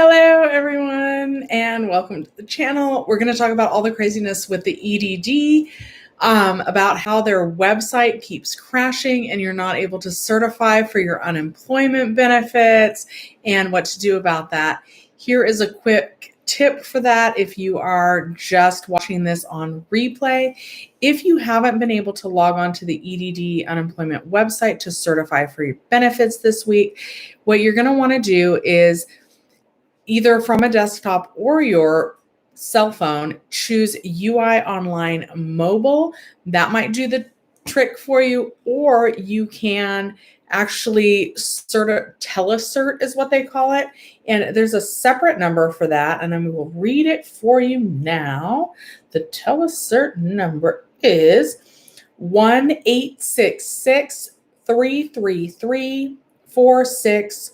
Hello, everyone, and welcome to the channel. We're going to talk about all the craziness with the EDD, about how their website keeps crashing and you're not able to certify for your unemployment benefits and what to do about that. Here is a quick tip for that if you are just watching this on replay. If you haven't been able to log on to the EDD unemployment website to certify for your benefits this week, what you're going to want to do is either from a desktop or your cell phone, choose UI Online Mobile. That might do the trick for you, or you can actually telecert is what they call it. And there's a separate number for that, and I will read it for you now. The telecert number is 1-866-333-4606.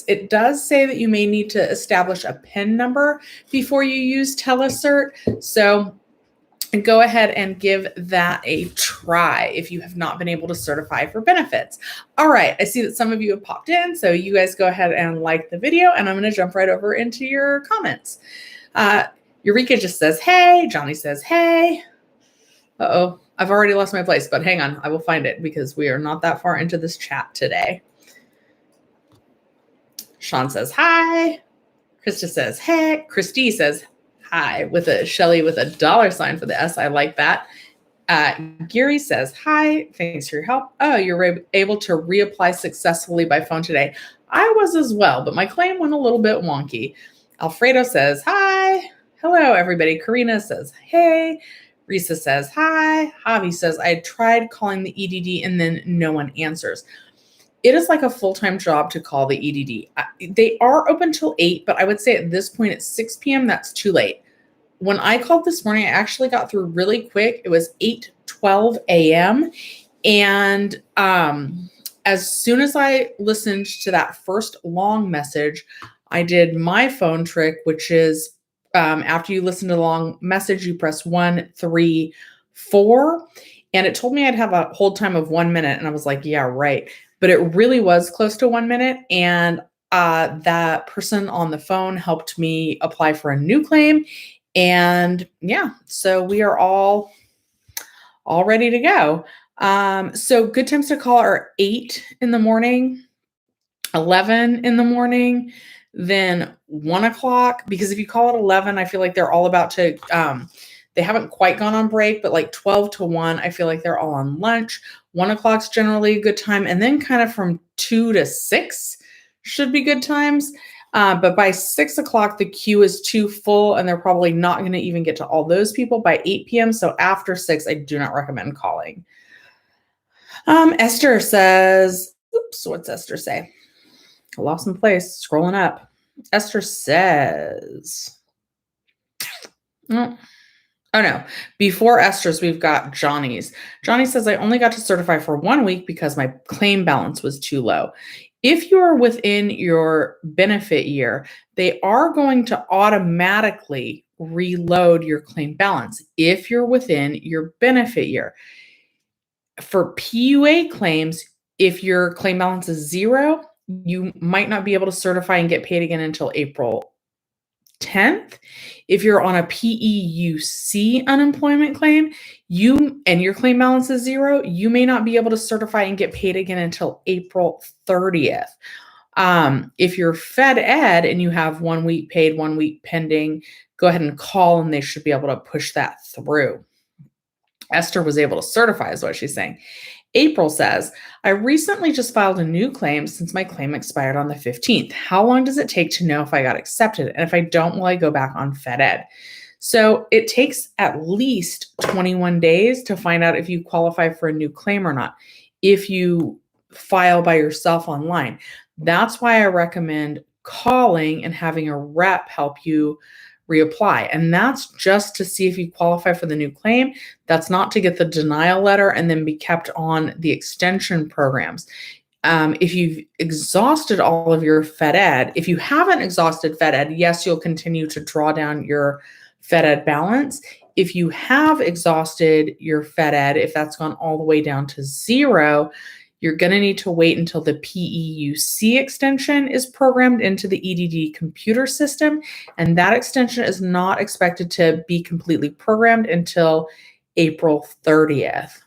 It does say that you may need to establish a PIN number before you use telecert. So go ahead and give that a try if you have not been able to certify for benefits. All right, I see that some of you have popped in, so you guys go ahead and like the video, and I'm going to jump right over into your comments. Eureka just says, hey. Johnny says, hey. Uh-oh, I've already lost my place, but hang on, I will find it because we are not that far into this chat today. Sean says, hi. Krista says, hey. Christy says, hi, with a Shelly with a $sign for the S. I like that. Gary says, hi, thanks for your help. Oh, you're able to reapply successfully by phone today. I was as well, but my claim went a little bit wonky. Alfredo says, hi. Hello, everybody. Karina says, hey. Risa says, hi. Javi says, I tried calling the EDD and then no one answers. It is like a full-time job to call the EDD. They are open till 8, but I would say at this point at 6 p.m., that's too late. When I called this morning, I actually got through really quick. It was 8:12 a.m. And as soon as I listened to that first long message, I did my phone trick, which is after you listen to the long message, you press 1, 3, 4. And it told me I'd have a hold time of 1 minute. And I was like, yeah, right. But it really was close to 1 minute. And that person on the phone helped me apply for a new claim. And yeah, so we are all ready to go. So good times to call are 8 in the morning, 11 in the morning, then 1 o'clock. Because if you call it 11, I feel like they're all about to, they haven't quite gone on break, but like 12 to 1, I feel like they're all on lunch. 1 o'clock's generally a good time. And then kind of from 2 to 6 should be good times. But by 6 o'clock, the queue is too full and they're probably not going to even get to all those people by 8 p.m. So after 6, I do not recommend calling. Esther says, oops, what's Esther say? I lost my place, scrolling up. Esther says, oh no, before Esther's, we've got Johnny's. Johnny says, I only got to certify for 1 week because my claim balance was too low. If you're within your benefit year, they are going to automatically reload your claim balance if you're within your benefit year. For PUA claims, if your claim balance is 0, you might not be able to certify and get paid again until April 10th. If you're on a PEUC unemployment claim, and your claim balance is 0, you may not be able to certify and get paid again until April 30th. If you're Fed Ed and you have 1 week paid, 1 week pending, go ahead and call and they should be able to push that through. Esther was able to certify is what she's saying. April says, I recently just filed a new claim since my claim expired on the 15th. How long does it take to know if I got accepted? And if I don't, will I go back on Fed Ed? So it takes at least 21 days to find out if you qualify for a new claim or not, if you file by yourself online. That's why I recommend calling and having a rep help you reapply. And that's just to see if you qualify for the new claim. That's not to get the denial letter and then be kept on the extension programs. If you've exhausted all of your Fed Ed, if you haven't exhausted Fed Ed, yes, you'll continue to draw down your Fed Ed balance. If you have exhausted your Fed Ed, if that's gone all the way down to 0, you're going to need to wait until the PEUC extension is programmed into the EDD computer system. And that extension is not expected to be completely programmed until April 30th.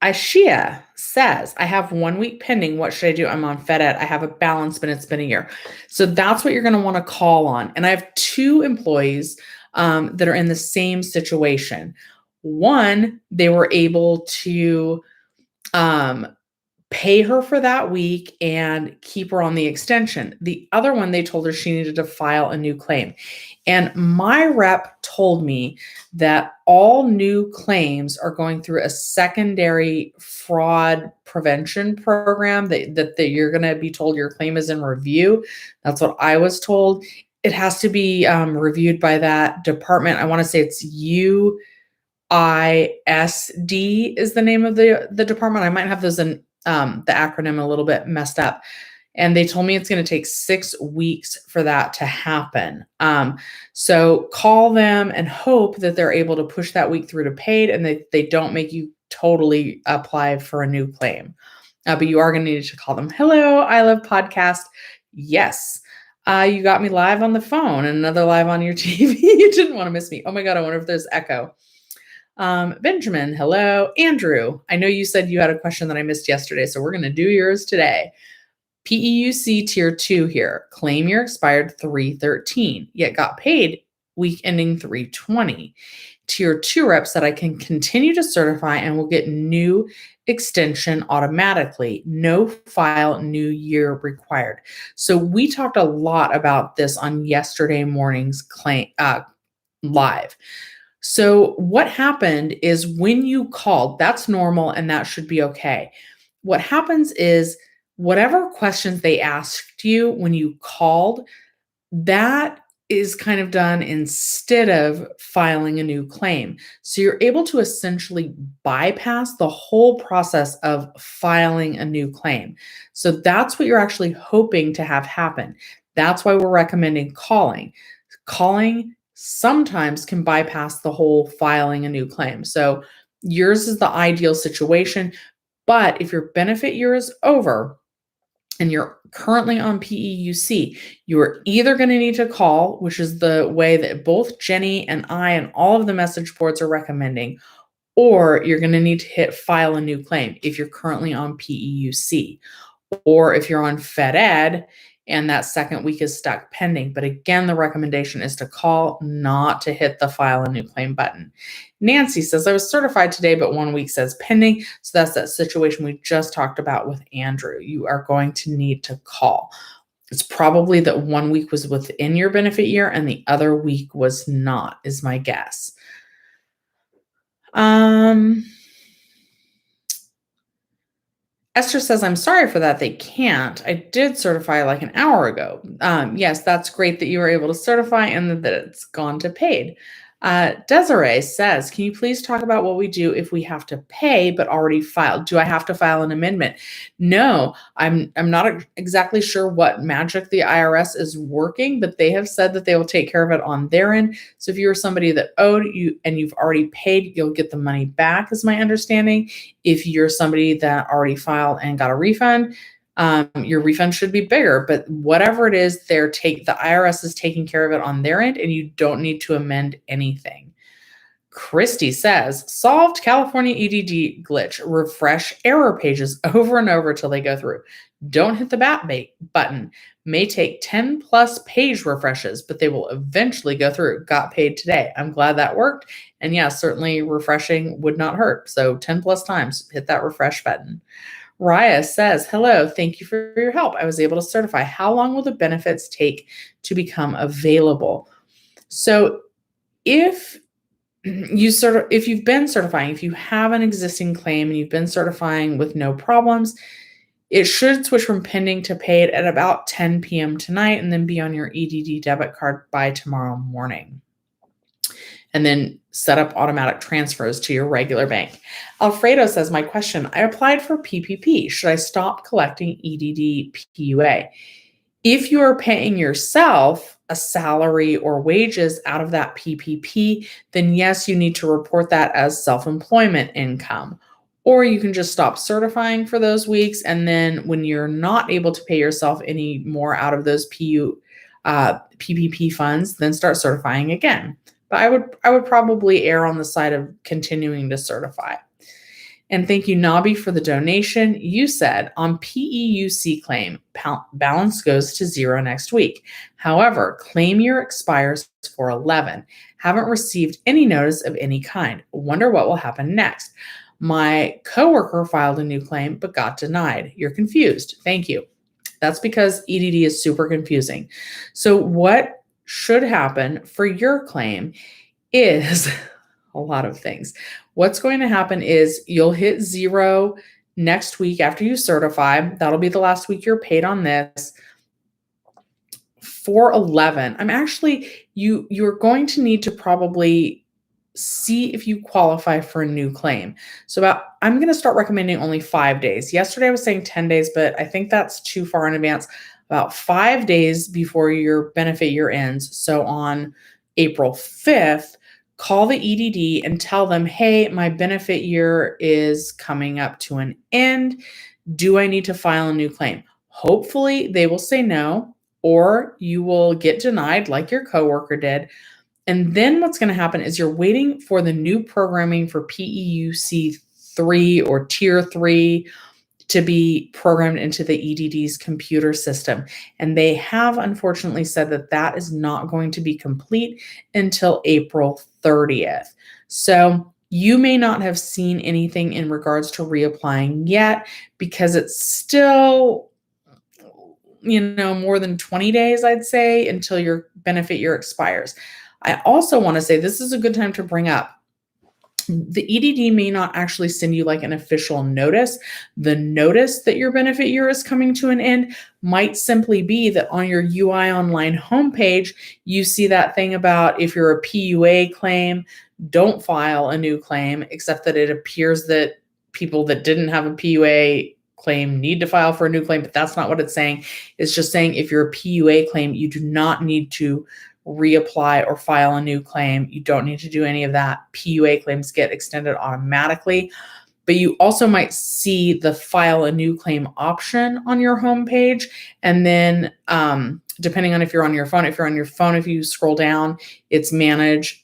Ashia says, I have 1 week pending. What should I do? I'm on FedEd. I have a balance, but it's been a year. So that's what you're going to want to call on. And I have 2 employees that are in the same situation. One, they were able to pay her for that week and keep her on the extension. The other one, they told her she needed to file a new claim. And my rep told me that all new claims are going through a secondary fraud prevention program that you're going to be told your claim is in review. That's what I was told. It has to be reviewed by that department. I want to say it's UISD is the name of the department. I might have those in the acronym a little bit messed up. And they told me it's going to take 6 weeks for that to happen. So call them and hope that they're able to push that week through to paid and they don't make you totally apply for a new claim. But you are going to need to call them. Hello, I Love Podcast. Yes. You got me live on the phone and another live on your TV. You didn't want to miss me. Oh my God, I wonder if there's echo. Benjamin, hello. Andrew, I know you said you had a question that I missed yesterday, so we're going to do yours today. PEUC Tier 2 here. Claim year expired 3/13, yet got paid week ending 3/20. Tier 2 rep said I can continue to certify and will get new extension automatically. No file, new year required. So we talked a lot about this on yesterday morning's claim live. So what happened is when you called, that's normal and that should be okay. What happens is whatever questions they asked you when you called, that is kind of done instead of filing a new claim. So you're able to essentially bypass the whole process of filing a new claim. So that's what you're actually hoping to have happen. That's why we're recommending calling. Calling sometimes can bypass the whole filing a new claim. So yours is the ideal situation. But if your benefit year is over, and you're currently on PEUC, you're either going to need to call, which is the way that both Jenny and I and all of the message boards are recommending, or you're going to need to hit file a new claim if you're currently on PEUC, or if you're on FedEd and that second week is stuck pending. But again, the recommendation is to call, not to hit the file a new claim button. Nancy says, I was certified today, but 1 week says pending. So that's that situation we just talked about with Andrew. You are going to need to call. It's probably that 1 week was within your benefit year and the other week was not, is my guess. Esther says, I'm sorry for that. They can't. I did certify like an hour ago. Yes, that's great that you were able to certify and that it's gone to paid. Desiree says, can you please talk about what we do if we have to pay but already filed? Do I have to file an amendment? No, I'm not exactly sure what magic the IRS is working, but they have said that they will take care of it on their end. So if you're somebody that owed you and you've already paid, you'll get the money back, is my understanding. If you're somebody that already filed and got a refund, your refund should be bigger, but whatever it is, the IRS is taking care of it on their end and you don't need to amend anything. Christy says, solved California EDD glitch, refresh error pages over and over till they go through. Don't hit the bat button. May take 10 plus page refreshes, but they will eventually go through. Got paid today. I'm glad that worked. And yeah, certainly refreshing would not hurt. So 10 plus times, hit that refresh button. Raya says, hello, thank you for your help. I was able to certify. How long will the benefits take to become available? So if you've been certifying, if you have an existing claim and you've been certifying with no problems, it should switch from pending to paid at about 10 p.m. tonight and then be on your EDD debit card by tomorrow morning. And then set up automatic transfers to your regular bank. Alfredo says, my question, I applied for PPP. Should I stop collecting EDD PUA? If you are paying yourself, a salary or wages out of that PPP, then yes, you need to report that as self-employment income. Or you can just stop certifying for those weeks. And then when you're not able to pay yourself any more out of those PPP funds, then start certifying again. But I would probably err on the side of continuing to certify. And thank you, Nabi, for the donation. You said on PEUC claim, balance goes to 0 next week. However, claim year expires 4/11. Haven't received any notice of any kind. Wonder what will happen next. My coworker filed a new claim but got denied. You're confused. Thank you. That's because EDD is super confusing. So what should happen for your claim is a lot of things. What's going to happen is you'll hit 0 next week after you certify. That'll be the last week you're paid on this. 4/11. You're going to need to probably see if you qualify for a new claim. So I'm going to start recommending only 5 days. Yesterday I was saying 10 days, but I think that's too far in advance. About 5 days before your benefit year ends. So on April 5th, call the EDD and tell them, hey, my benefit year is coming up to an end. Do I need to file a new claim? Hopefully they will say no, or you will get denied like your coworker did. And then what's going to happen is you're waiting for the new programming for PEUC 3 or Tier 3 to be programmed into the EDD's computer system. And they have unfortunately said that that is not going to be complete until April 30th. So you may not have seen anything in regards to reapplying yet because it's still, more than 20 days, I'd say, until your benefit year expires. I also want to say this is a good time to bring up. The EDD may not actually send you like an official notice. The notice that your benefit year is coming to an end might simply be that on your UI Online homepage, you see that thing about if you're a PUA claim, don't file a new claim, except that it appears that people that didn't have a PUA claim need to file for a new claim, but that's not what it's saying. It's just saying if you're a PUA claim, you do not need to reapply or file a new claim. You don't need to do any of that. PUA claims get extended automatically, but you also might see the file a new claim option on your homepage. And then depending on if you're on your phone, if you scroll down, it's manage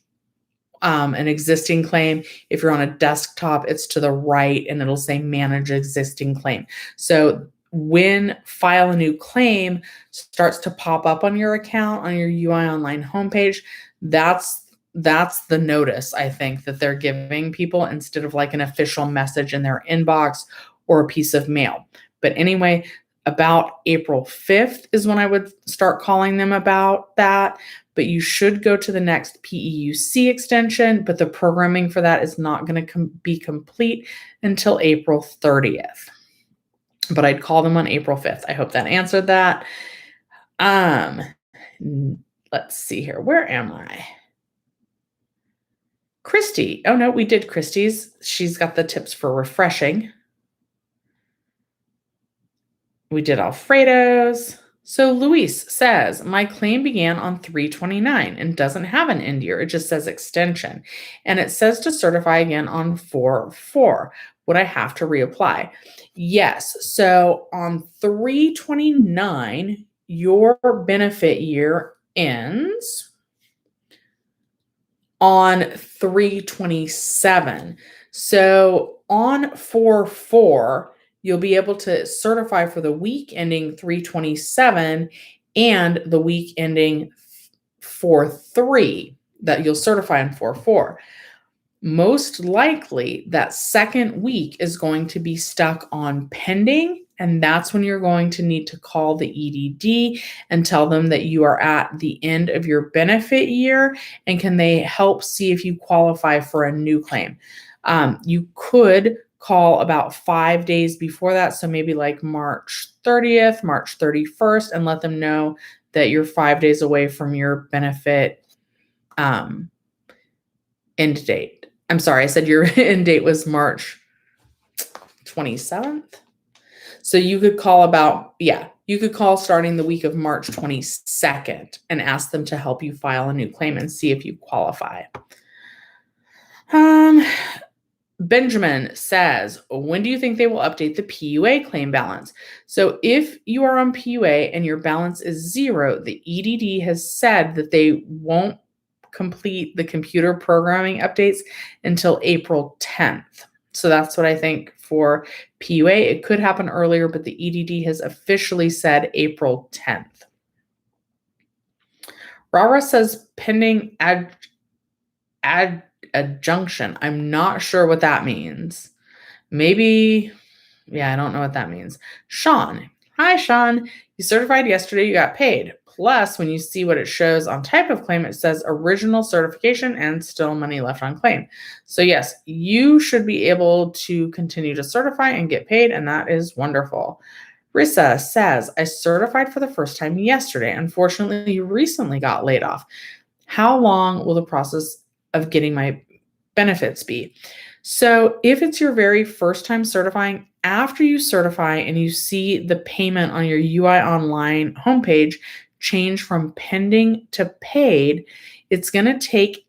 an existing claim. If you're on a desktop, it's to the right and it'll say manage existing claim. So when file a new claim starts to pop up on your account on your UI Online homepage, that's the notice, I think, that they're giving people instead of like an official message in their inbox or a piece of mail. But anyway, about April 5th is when I would start calling them about that. But you should go to the next PEUC extension, but the programming for that is not going to be complete until April 30th. But I'd call them on April 5th. I hope that answered that. Let's see here. Where am I? Christy. Oh, no, we did Christy's. She's got the tips for refreshing. We did Alfredo's. So Luis says, my claim began on 3/29 and doesn't have an end year. It just says extension. And it says to certify again on 4/4. Would I have to reapply? Yes. So on 3/29, your benefit year ends on 3/27. So on 4/4, you'll be able to certify for the week ending 3/27 and the week ending 4/3 that you'll certify on 4/4. Most likely that second week is going to be stuck on pending, and that's when you're going to need to call the EDD and tell them that you are at the end of your benefit year, and can they help see if you qualify for a new claim. You could call about 5 days before that, so maybe like March 30th, March 31st, and let them know that you're 5 days away from your benefit end date. I'm sorry, I said your end date was March 27th. So you could call about You could call starting the week of March 22nd and ask them to help you file a new claim and see if you qualify. Benjamin says, when do you think they will update the PUA claim balance? So if you are on PUA and your balance is 0, the EDD has said that they won't complete the computer programming updates until April 10th. So that's what I think for PUA. It could happen earlier, but the EDD has officially said April 10th. Rara says pending adjunction. I'm not sure what that means. Maybe, yeah, I don't know what that means. Sean. Hi, Sean. You certified yesterday, you got paid. Plus, when you see what it shows on type of claim, it says original certification and still money left on claim. So yes, you should be able to continue to certify and get paid, and that is wonderful. Rissa says, I certified for the first time yesterday. Unfortunately, recently got laid off. How long will the process of getting my benefits be? So if it's your very first time certifying, after you certify and you see the payment on your UI Online homepage change from pending to paid, it's going to take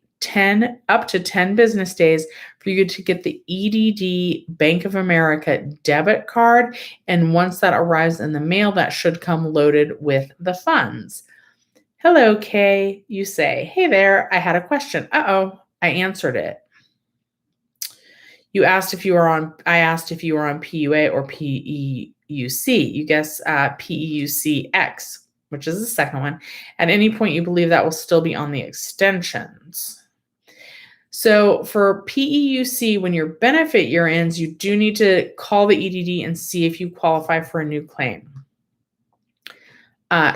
up to 10 business days for you to get the EDD Bank of America debit card. And once that arrives in the mail, that should come loaded with the funds. Hello, Kay. You say, hey there, I had a question. Uh-oh, I answered it. I asked if you were on PUA or PEUC. You guess PEUCX, which is the second one. At any point, you believe that will still be on the extensions. So for PEUC, when your benefit year ends, you do need to call the EDD and see if you qualify for a new claim.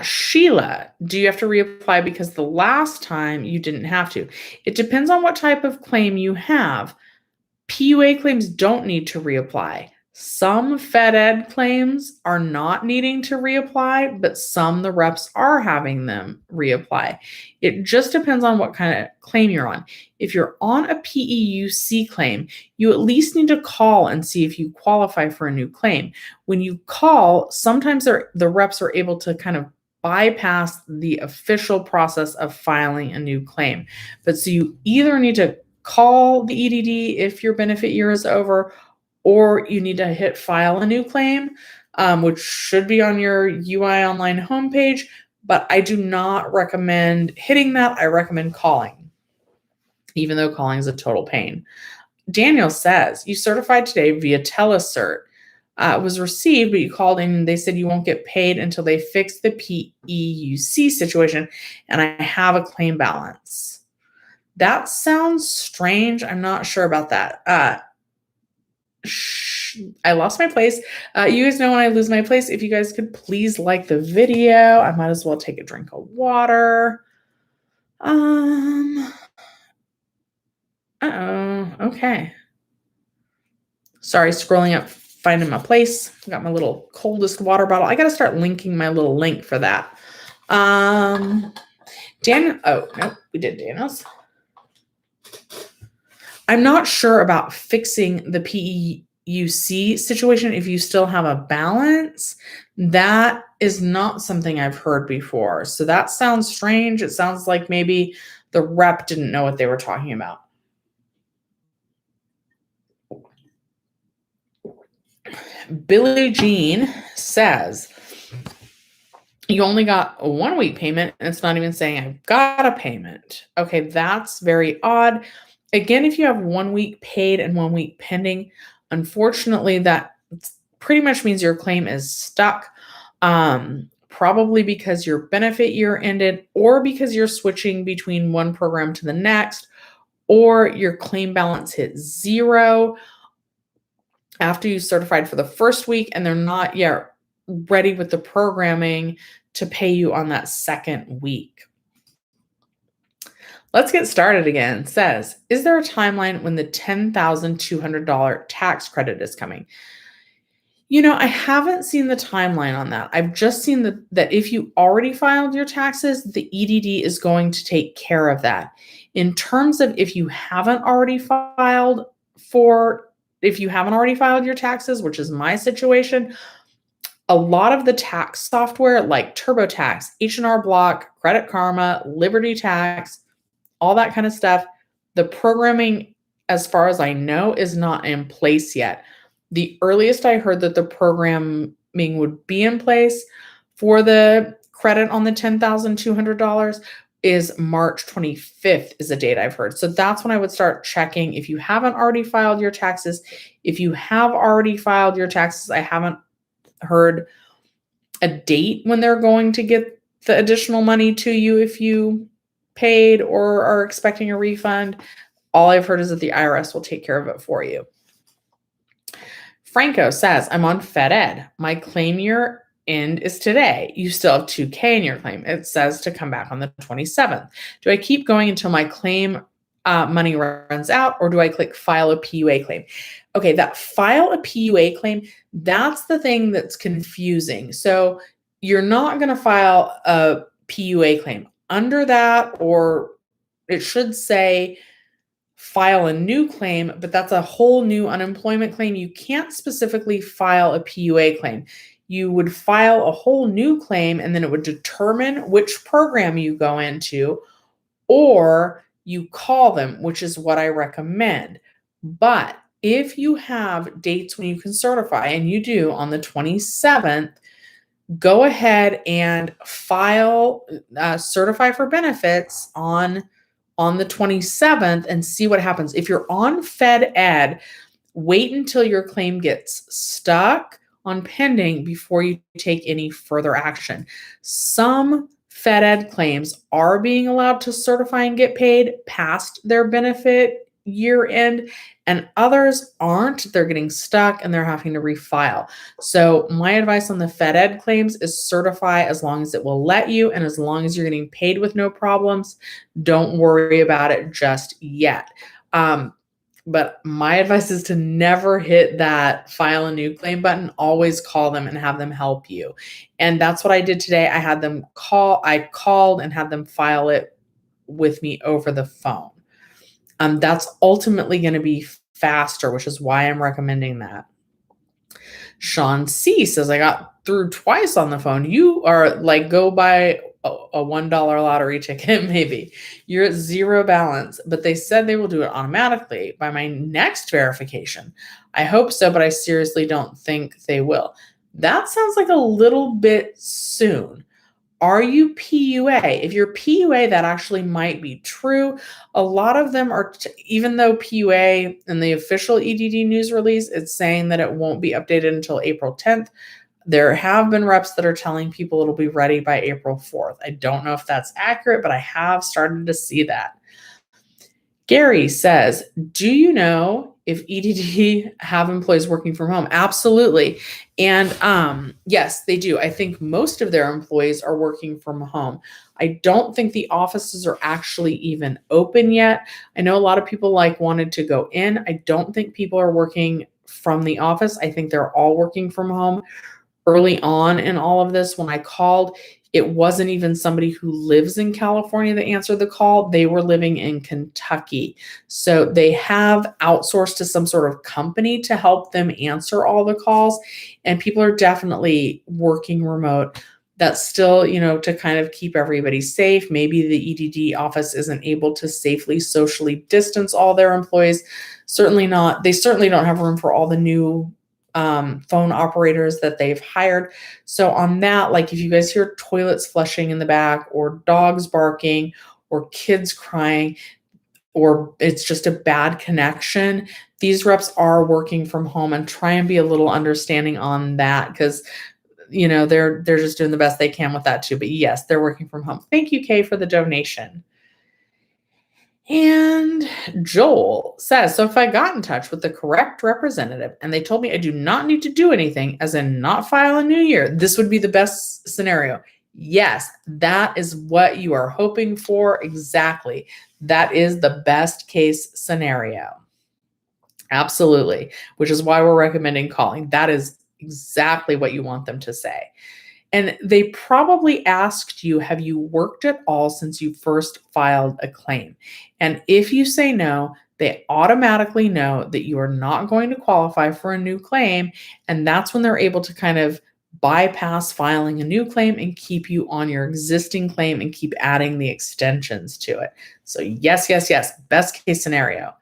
Sheila, do you have to reapply because the last time you didn't have to? It depends on what type of claim you have. PUA claims don't need to reapply. Some FedEd claims are not needing to reapply, but some the reps are having them reapply. It just depends on what kind of claim you're on. If you're on a PEUC claim, you at least need to call and see if you qualify for a new claim. When you call, sometimes the reps are able to kind of bypass the official process of filing a new claim. But so you either need to call the EDD if your benefit year is over, or you need to hit file a new claim, which should be on your UI Online homepage, but I do not recommend hitting that. I recommend calling, even though calling is a total pain. Daniel says, you certified today via telecert. Was received, but you called in and they said you won't get paid until they fix the PEUC situation, and I have a claim balance. That sounds strange. I'm not sure about that. I lost my place. You guys know when I lose my place, if you guys could please like the video. I might as well take a drink of water. Okay. Sorry, scrolling up, finding my place. Got my little coldest water bottle. I got to start linking my little link for that. Oh, no, we did Daniel's. I'm not sure about fixing the PEUC situation if you still have a balance. That is not something I've heard before. So that sounds strange. It sounds like maybe the rep didn't know what they were talking about. Billie Jean says, you only got a 1 week payment and it's not even saying I've got a payment. Okay, that's very odd. Again, if you have 1 week paid and 1 week pending, unfortunately, that pretty much means your claim is stuck, probably because your benefit year ended, or because you're switching between one program to the next, or your claim balance hit 0 after you certified for the first week and they're not yet ready with the programming to pay you on that second week. Let's get started again. It says, is there a timeline when the $10,200 tax credit is coming? You know, I haven't seen the timeline on that. I've just seen that if you already filed your taxes, the EDD is going to take care of that. In terms of if you haven't already filed your taxes, which is my situation, A lot of the tax software like TurboTax, H&R Block, Credit Karma, Liberty Tax, all that kind of stuff, the programming, as far as I know, is not in place yet. The earliest I heard that the programming would be in place for the credit on the $10,200 is March 25th is a date I've heard. So that's when I would start checking if you haven't already filed your taxes. If you have already filed your taxes, I haven't heard a date when they're going to get the additional money to you if you paid or are expecting a refund. All I've heard is that the IRS will take care of it for you. Franco says, I'm on FedEd. My claim year end is today. You still have $2K in your claim. It says to come back on the 27th. Do I keep going until my claim money runs out, or do I click file a PUA claim? Okay, that file a PUA claim, that's the thing that's confusing. So you're not going to file a PUA claim. Under that, or it should say file a new claim, but that's a whole new unemployment claim. You can't specifically file a PUA claim. You would file a whole new claim, and then it would determine which program you go into, or you call them, which is what I recommend. But if you have dates when you can certify, and you do on the 27th, go ahead and file certify for benefits on the 27th and see what happens. If you're on FedEd, wait until your claim gets stuck on pending before you take any further action. Some FedEd claims are being allowed to certify and get paid past their benefit year end, and others aren't. They're getting stuck and they're having to refile. So my advice on the FedEd claims is certify as long as it will let you, and as long as you're getting paid with no problems. Don't worry about it just yet. But my advice is to never hit that file a new claim button. Always call them and have them help you. And that's what I did today. I called and had them file it with me over the phone. That's ultimately going to be faster, which is why I'm recommending that. Sean C says, I got through twice on the phone. You are like, go buy a $1 lottery ticket, maybe. You're at zero balance, but they said they will do it automatically by my next verification. I hope so, but I seriously don't think they will. That sounds like a little bit soon. Are you PUA? If you're PUA, that actually might be true. A lot of them are, even though PUA in the official EDD news release, it's saying that it won't be updated until April 10th. There have been reps that are telling people it'll be ready by April 4th. I don't know if that's accurate, but I have started to see that. Gary says, do you know if EDD have employees working from home? Absolutely. And yes, they do. I think most of their employees are working from home. I don't think the offices are actually even open yet. I know a lot of people wanted to go in. I don't think people are working from the office. I think they're all working from home. Early on in all of this, when I called, it wasn't even somebody who lives in California that answered the call. They were living in Kentucky. So they have outsourced to some sort of company to help them answer all the calls. And people are definitely working remote. That's still, to kind of keep everybody safe. Maybe the EDD office isn't able to safely socially distance all their employees. Certainly not. They certainly don't have room for all the new phone operators that they've hired. So on that, if you guys hear toilets flushing in the back, or dogs barking, or kids crying, or it's just a bad connection, these reps are working from home, and try and be a little understanding on that, because they're just doing the best they can with that too. But yes, they're working from home. Thank you, Kay, for the donation. And Joel says, so if I got in touch with the correct representative and they told me I do not need to do anything, as in not file a new year, this would be the best scenario. Yes, that is what you are hoping for. Exactly. That is the best case scenario. Absolutely. Which is why we're recommending calling. That is exactly what you want them to say. And they probably asked you, have you worked at all since you first filed a claim? And if you say no, they automatically know that you are not going to qualify for a new claim. And that's when they're able to kind of bypass filing a new claim and keep you on your existing claim and keep adding the extensions to it. So yes, yes, yes. Best case scenario.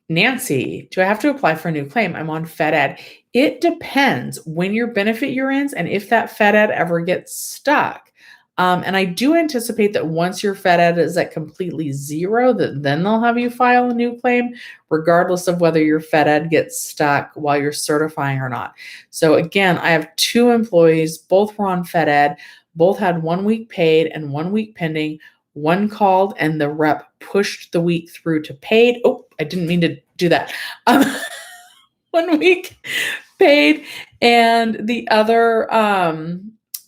Nancy, do I have to apply for a new claim? I'm on FedEd. It depends when your benefit year ends and if that FedEd ever gets stuck. And I do anticipate that once your FedEd is at completely zero, that then they'll have you file a new claim, regardless of whether your FedEd gets stuck while you're certifying or not. So again, I have 2 employees, both were on FedEd, both had 1 week paid and 1 week pending. One called and the rep pushed the week through to paid. Oh, I didn't mean to do that. 1 week paid and the other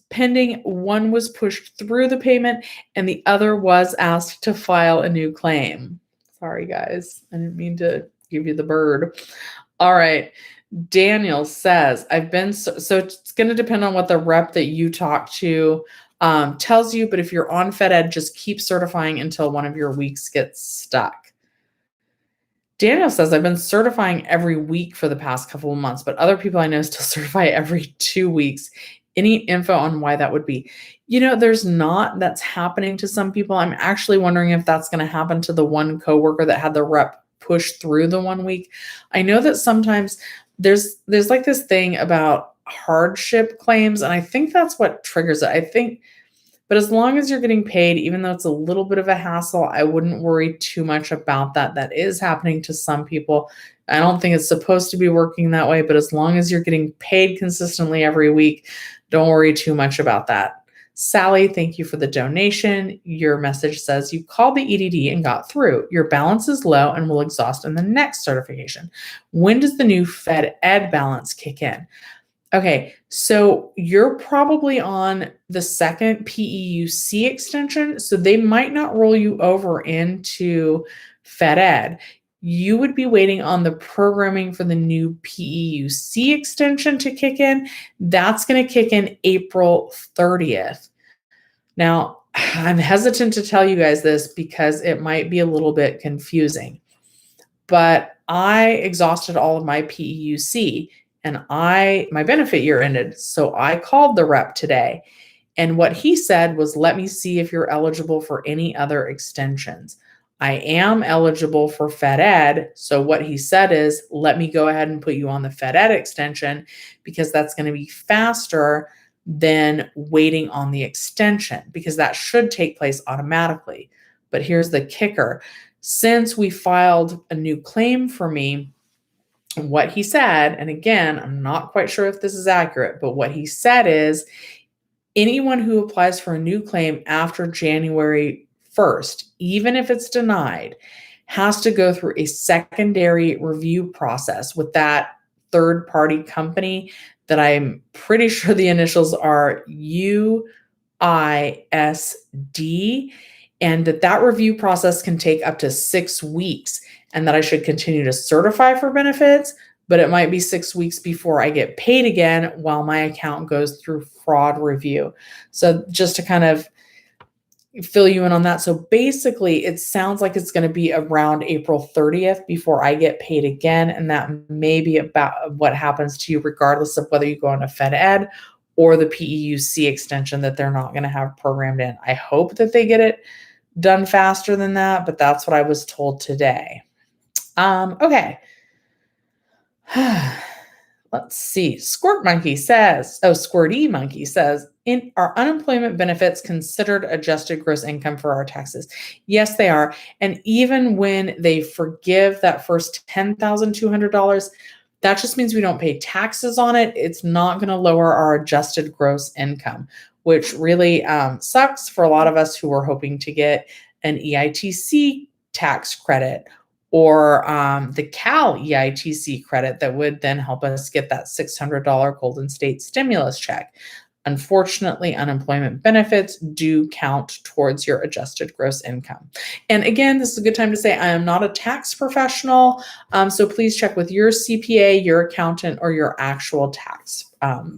pending. One was pushed through the payment and the other was asked to file a new claim. Sorry, guys. I didn't mean to give you the bird. All right. Daniel says, I've been so it's going to depend on what the rep that you talk to tells you, but if you're on FedEd, just keep certifying until one of your weeks gets stuck. Daniel says, I've been certifying every week for the past couple of months, but other people I know still certify every 2 weeks. Any info on why that would be? There's not. That's happening to some people. I'm actually wondering if that's going to happen to the one coworker that had the rep push through the 1 week. I know that sometimes there's like this thing about hardship claims, and I think that's what triggers it. But as long as you're getting paid, even though it's a little bit of a hassle, I wouldn't worry too much about that. That is happening to some people. I don't think it's supposed to be working that way, but as long as you're getting paid consistently every week, don't worry too much about that. Sally, thank you for the donation. Your message says you called the EDD and got through. Your balance is low and will exhaust in the next certification. When does the new FedEd balance kick in? Okay, so you're probably on the second PEUC extension, so they might not roll you over into FedEd. You would be waiting on the programming for the new PEUC extension to kick in. That's going to kick in April 30th. Now, I'm hesitant to tell you guys this because it might be a little bit confusing, but I exhausted all of my PEUC. And my benefit year ended. So I called the rep today. And what he said was, let me see if you're eligible for any other extensions. I am eligible for FedEd. So what he said is, let me go ahead and put you on the FedEd extension because that's going to be faster than waiting on the extension because that should take place automatically. But here's the kicker. Since we filed a new claim for me, what he said, and again, I'm not quite sure if this is accurate, but what he said is anyone who applies for a new claim after January 1st, even if it's denied, has to go through a secondary review process with that third-party company that I'm pretty sure the initials are UISD, and that review process can take up to 6 weeks, and that I should continue to certify for benefits, but it might be 6 weeks before I get paid again while my account goes through fraud review. So just to kind of fill you in on that. So basically, it sounds like it's going to be around April 30th before I get paid again, and that may be about what happens to you regardless of whether you go on a FedEd or the PEUC extension that they're not going to have programmed in. I hope that they get it done faster than that, but that's what I was told today. Okay. Let's see. Squirty Monkey says, in our unemployment benefits considered adjusted gross income for our taxes? Yes, they are. And even when they forgive that first $10,200, that just means we don't pay taxes on it. It's not going to lower our adjusted gross income, which really sucks for a lot of us who are hoping to get an EITC tax credit or the Cal EITC credit that would then help us get that $600 Golden State stimulus check. Unfortunately, unemployment benefits do count towards your adjusted gross income. And again, this is a good time to say I am not a tax professional, so please check with your CPA, your accountant, or your actual tax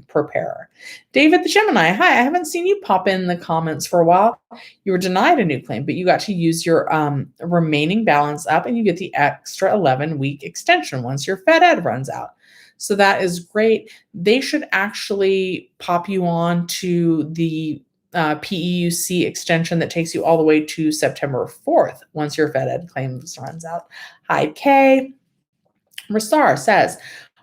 preparer. David the Gemini, hi, I haven't seen you pop in the comments for a while. You were denied a new claim, but you got to use your remaining balance up and you get the extra 11-week extension once your FedEd runs out. So that is great. They should actually pop you on to the PEUC extension that takes you all the way to September 4th once your Fed Ed claims runs out. Hi, Kay. Rastar says,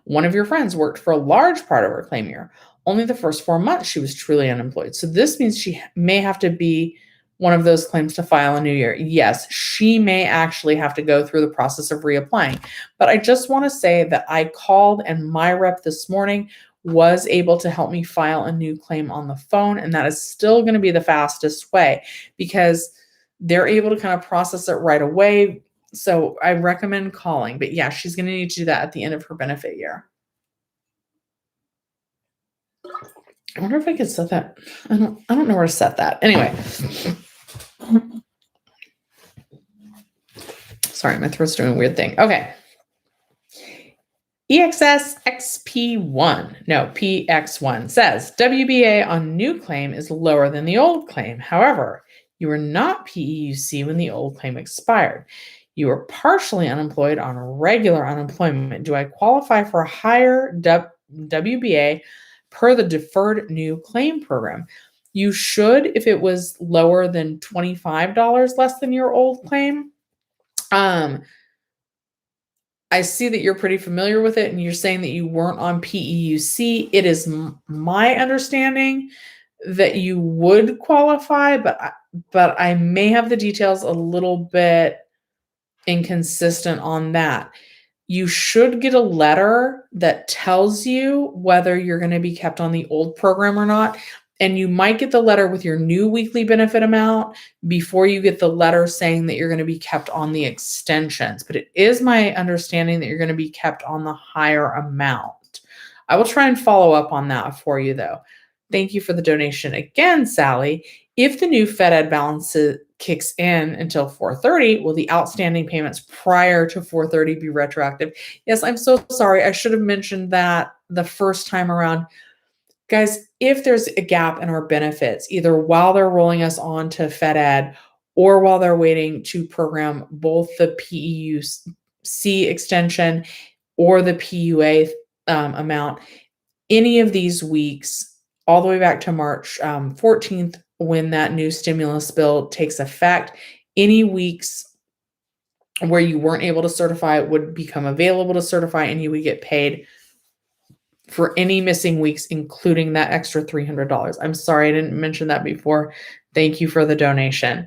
one of your friends worked for a large part of her claim year. Only the first 4 months she was truly unemployed. So this means she may have to be one of those claims to file a new year. Yes, she may actually have to go through the process of reapplying. But I just want to say that I called and my rep this morning was able to help me file a new claim on the phone. And that is still going to be the fastest way because they're able to kind of process it right away. So I recommend calling. But yeah, she's going to need to do that at the end of her benefit year. I wonder if I could set that. I don't know where to set that. Anyway. Sorry, my throat's doing a weird thing. Okay. PX1 says WBA on new claim is lower than the old claim. However, you were not PEUC when the old claim expired. You were partially unemployed on regular unemployment. Do I qualify for a higher WBA per the deferred new claim program? You should if it was lower than $25 less than your old claim. I see that you're pretty familiar with it and you're saying that you weren't on PEUC. It is my understanding that you would qualify, but I may have the details a little bit inconsistent on that. You should get a letter that tells you whether you're going to be kept on the old program or not. And you might get the letter with your new weekly benefit amount before you get the letter saying that you're going to be kept on the extensions. But it is my understanding that you're going to be kept on the higher amount. I will try and follow up on that for you, though. Thank you for the donation again, Sally. If the new Fed Ed balance kicks in until 4/30, will the outstanding payments prior to 4/30 be retroactive? Yes, I'm so sorry. I should have mentioned that the first time around. Guys, if there's a gap in our benefits, either while they're rolling us on to Fed Ed or while they're waiting to program both the PEUC extension or the PUA amount, any of these weeks, all the way back to March 14th, when that new stimulus bill takes effect, any weeks where you weren't able to certify would become available to certify and you would get paid for any missing weeks, including that extra $300. I'm sorry I didn't mention that before. Thank you for the donation.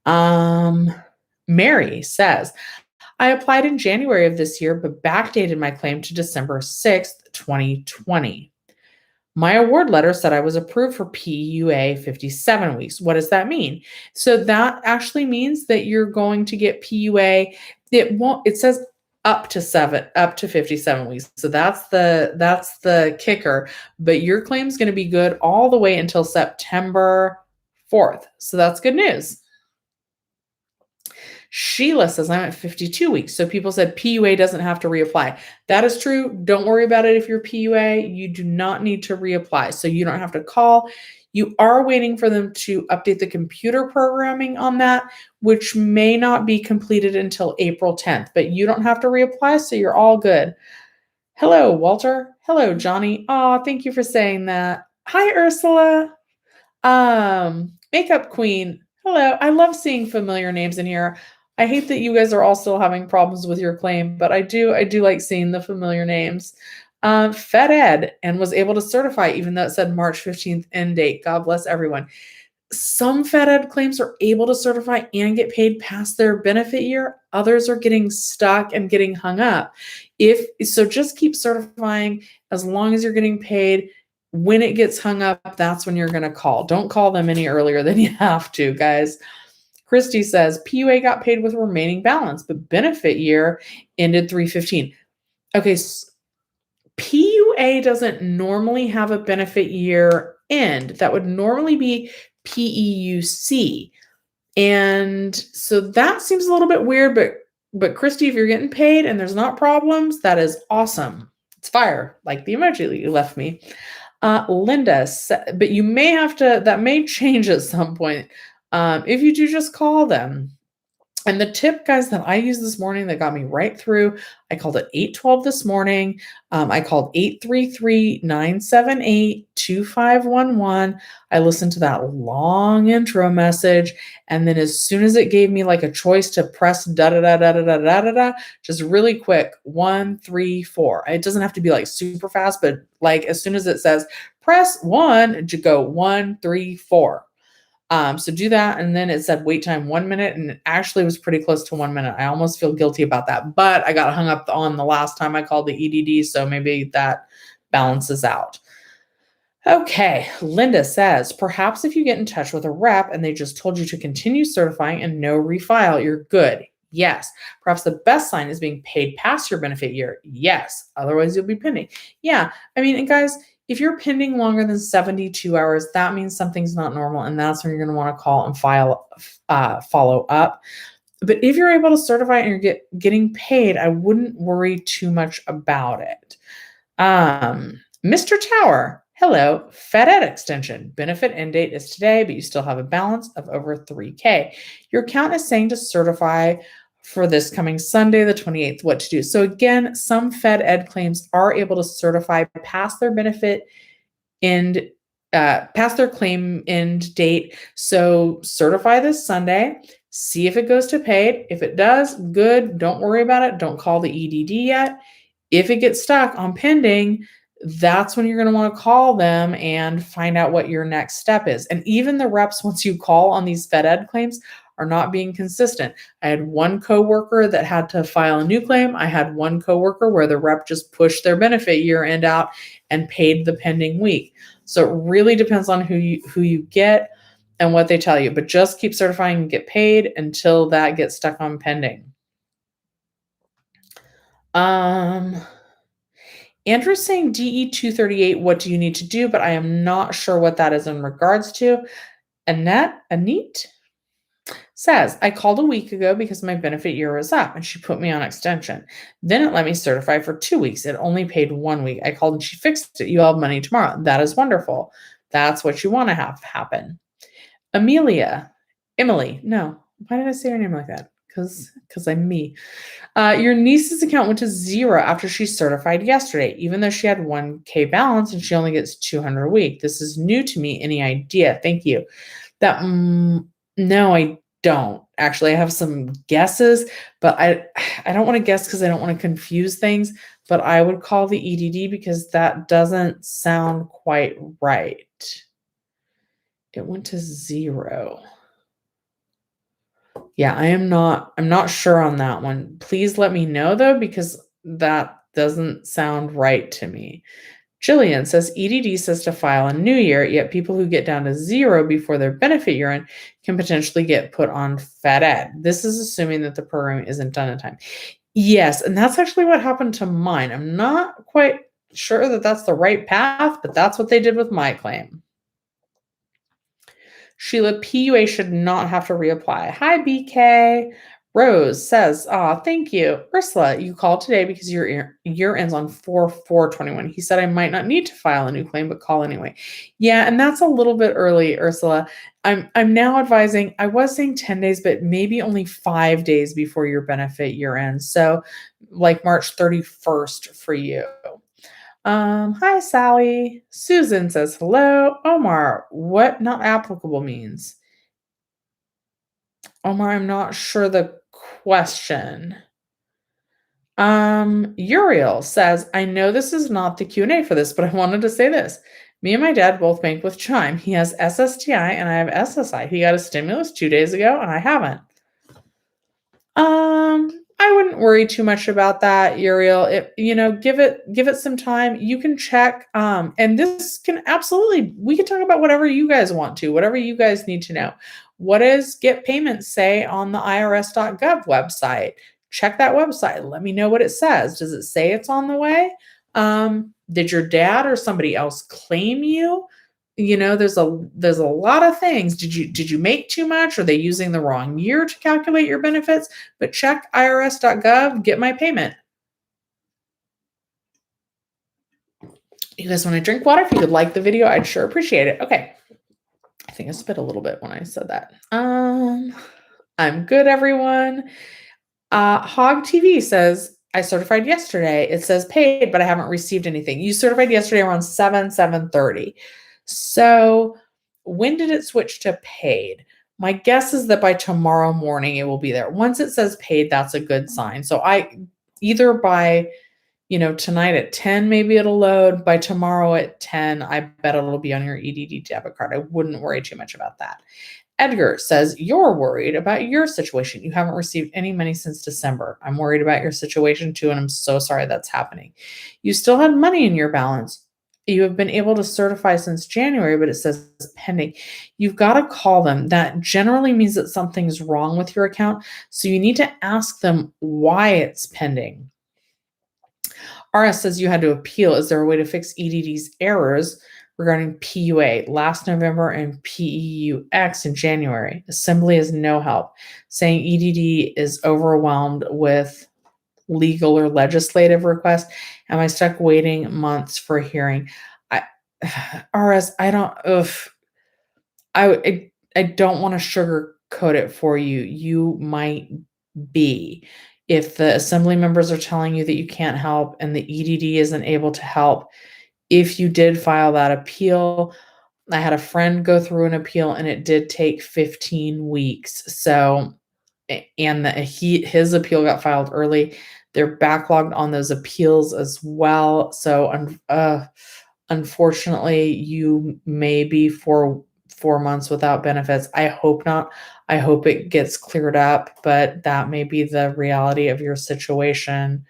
Mary says, I applied in January of this year, but backdated my claim to December 6th, 2020. My award letter said I was approved for PUA 57 weeks. What does that mean? So that actually means that you're going to get PUA. It says up to 57 weeks. So that's the kicker. But your claim is going to be good all the way until September 4th. So that's good news. Sheila says I'm at 52 weeks. So people said PUA doesn't have to reapply. That is true. Don't worry about it if you're PUA. You do not need to reapply. So you don't have to call. You are waiting for them to update the computer programming on that, which may not be completed until April 10th, but you don't have to reapply, so you're all good. Hello, Walter. Hello, Johnny. Oh, thank you for saying that. Hi, Ursula. Makeup Queen. Hello. I love seeing familiar names in here. I hate that you guys are all still having problems with your claim, but I do like seeing the familiar names. Fed Ed and was able to certify even though it said March 15th end date. God bless everyone. Some Fed Ed claims are able to certify and get paid past their benefit year. Others are getting stuck and getting hung up. So just keep certifying as long as you're getting paid. When it gets hung up, that's when you're going to call. Don't call them any earlier than you have to, guys. Christy says, PUA got paid with remaining balance, but benefit year ended 3/15. Okay, PUA doesn't normally have a benefit year end. That would normally be PEUC. And so that seems a little bit weird, but Christy, if you're getting paid and there's not problems, that is awesome. It's fire, like the emoji that you left me. Linda, but you may have to, that may change at some point. If you do, just call them. And the tip, guys, that I used this morning that got me right through, I called it 812 this morning. I called 833-978-2511. I listened to that long intro message. And then as soon as it gave me like a choice to press da da da da da da da da da, just really quick, 1, 3, 4. It doesn't have to be like super fast, but like as soon as it says press 1, you go 1, 3, 4. So do that. And then it said wait time 1 minute, and it actually was pretty close to 1 minute. I almost feel guilty about that, but I got hung up on the last time I called the EDD. So maybe that balances out. Okay. Linda says, perhaps if you get in touch with a rep and they just told you to continue certifying and no refile, you're good. Yes. Perhaps the best sign is being paid past your benefit year. Yes. Otherwise, you'll be pending. Yeah. I mean, and guys, if you're pending longer than 72 hours, that means something's not normal. And that's when you're going to want to call and follow up. But if you're able to certify and you're getting paid, I wouldn't worry too much about it. Mr. Tower, hello, FedEd extension. Benefit end date is today, but you still have a balance of over $3K. Your account is saying to certify for this coming Sunday, the 28th, what to do. So again, some FedEd claims are able to certify past their benefit end, past their claim end date. So certify this Sunday, see if it goes to paid. If it does, good. Don't worry about it. Don't call the EDD yet. If it gets stuck on pending, that's when you're going to want to call them and find out what your next step is. And even the reps, once you call on these FedEd claims, are not being consistent. I had one coworker that had to file a new claim. I had one coworker where the rep just pushed their benefit year end out and paid the pending week. So it really depends on who you get and what they tell you. But just keep certifying and get paid until that gets stuck on pending. Andrew's saying DE 238, what do you need to do? But I am not sure what that is in regards to. Anit says, I called a week ago because my benefit year was up and she put me on extension. Then it let me certify for 2 weeks. It only paid 1 week. I called and she fixed it. You'll have money tomorrow. That is wonderful. That's what you want to have happen. Emily, no. Why did I say her name like that? Because I'm me. Your niece's account went to 0 after she certified yesterday, even though she had 1K balance and she only gets 200 a week. This is new to me. Any idea? Thank you. No, I don't. Actually, I have some guesses, but I don't want to guess because I don't want to confuse things. But I would call the EDD because that doesn't sound quite right. It went to 0. Yeah, I'm not sure on that one. Please let me know though, because that doesn't sound right to me. Jillian says EDD says to file a new year, yet people who get down to 0 before their benefit year end can potentially get put on FedEd. This is assuming that the program isn't done in time. Yes, and that's actually what happened to mine. I'm not quite sure that that's the right path, but that's what they did with my claim. Sheila, PUA should not have to reapply. Hi, BK. Rose says, thank you. Ursula, you called today because your year ends on 4/4/21. He said I might not need to file a new claim, but call anyway. Yeah, and that's a little bit early, Ursula. I'm now advising, I was saying 10 days, but maybe only 5 days before your benefit year ends. So like March 31st for you. Hi, Sally. Susan says, hello. Omar, what not applicable means? Omar, I'm not sure the question. Uriel says, I know this is not the Q&A for this, but I wanted to say this. Me and my dad both bank with Chime. He has SSTI and I have SSI. He got a stimulus 2 days ago and I haven't. I wouldn't worry too much about that, Uriel. Give it some time. You can check. And this can we can talk about whatever you guys want to, whatever you guys need to know. What does Get Payments say on the irs.gov website? Check that website. Let me know what it says. Does it say it's on the way? Did your dad or somebody else claim you? There's a lot of things. Did you make too much? Are they using the wrong year to calculate your benefits? But check irs.gov, get my payment. You guys want to drink water? If you could like the video, I'd sure appreciate it. Okay. I think I spit a little bit when I said that. I'm good, everyone. Hog TV says, I certified yesterday. It says paid, but I haven't received anything. You certified yesterday around 7:30. So when did it switch to paid? My guess is that by tomorrow morning it will be there. Once it says paid, that's a good sign. So I either by tonight at 10, maybe it'll load. By tomorrow at 10, I bet it'll be on your EDD debit card. I wouldn't worry too much about that. Edgar says, you're worried about your situation. You haven't received any money since December. I'm worried about your situation too, and I'm so sorry that's happening. You still had money in your balance. You have been able to certify since January, but it says pending. You've got to call them. That generally means that something's wrong with your account. So you need to ask them why it's pending. RS says you had to appeal. Is there a way to fix EDD's errors regarding PUA last November and PEUX in January? Assembly is no help, saying EDD is overwhelmed with legal or legislative requests. Am I stuck waiting months for a hearing? RS, I don't. I don't want to sugarcoat it for you. You might be. If the assembly members are telling you that you can't help and the EDD isn't able to help, if you did file that appeal, I had a friend go through an appeal and it did take 15 weeks. So, and his appeal got filed early. They're backlogged on those appeals as well. So, unfortunately, you may be for 4 months without benefits. I hope not. I hope it gets cleared up, but that may be the reality of your situation.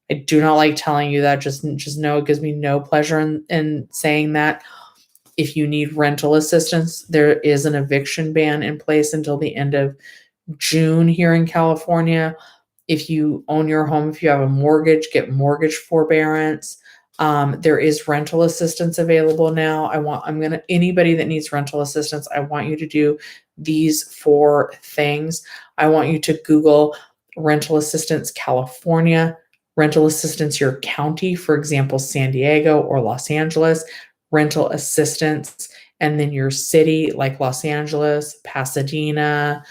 I do not like telling you that. Just know it gives me no pleasure in saying that. If you need rental assistance, there is an eviction ban in place until the end of June here in California. If you own your home, if you have a mortgage, get mortgage forbearance. There is rental assistance available now. Anybody that needs rental assistance, I want you to do these 4 things. I want you to Google rental assistance California, rental assistance your county, for example, San Diego or Los Angeles, rental assistance, and then your city like Los Angeles, Pasadena,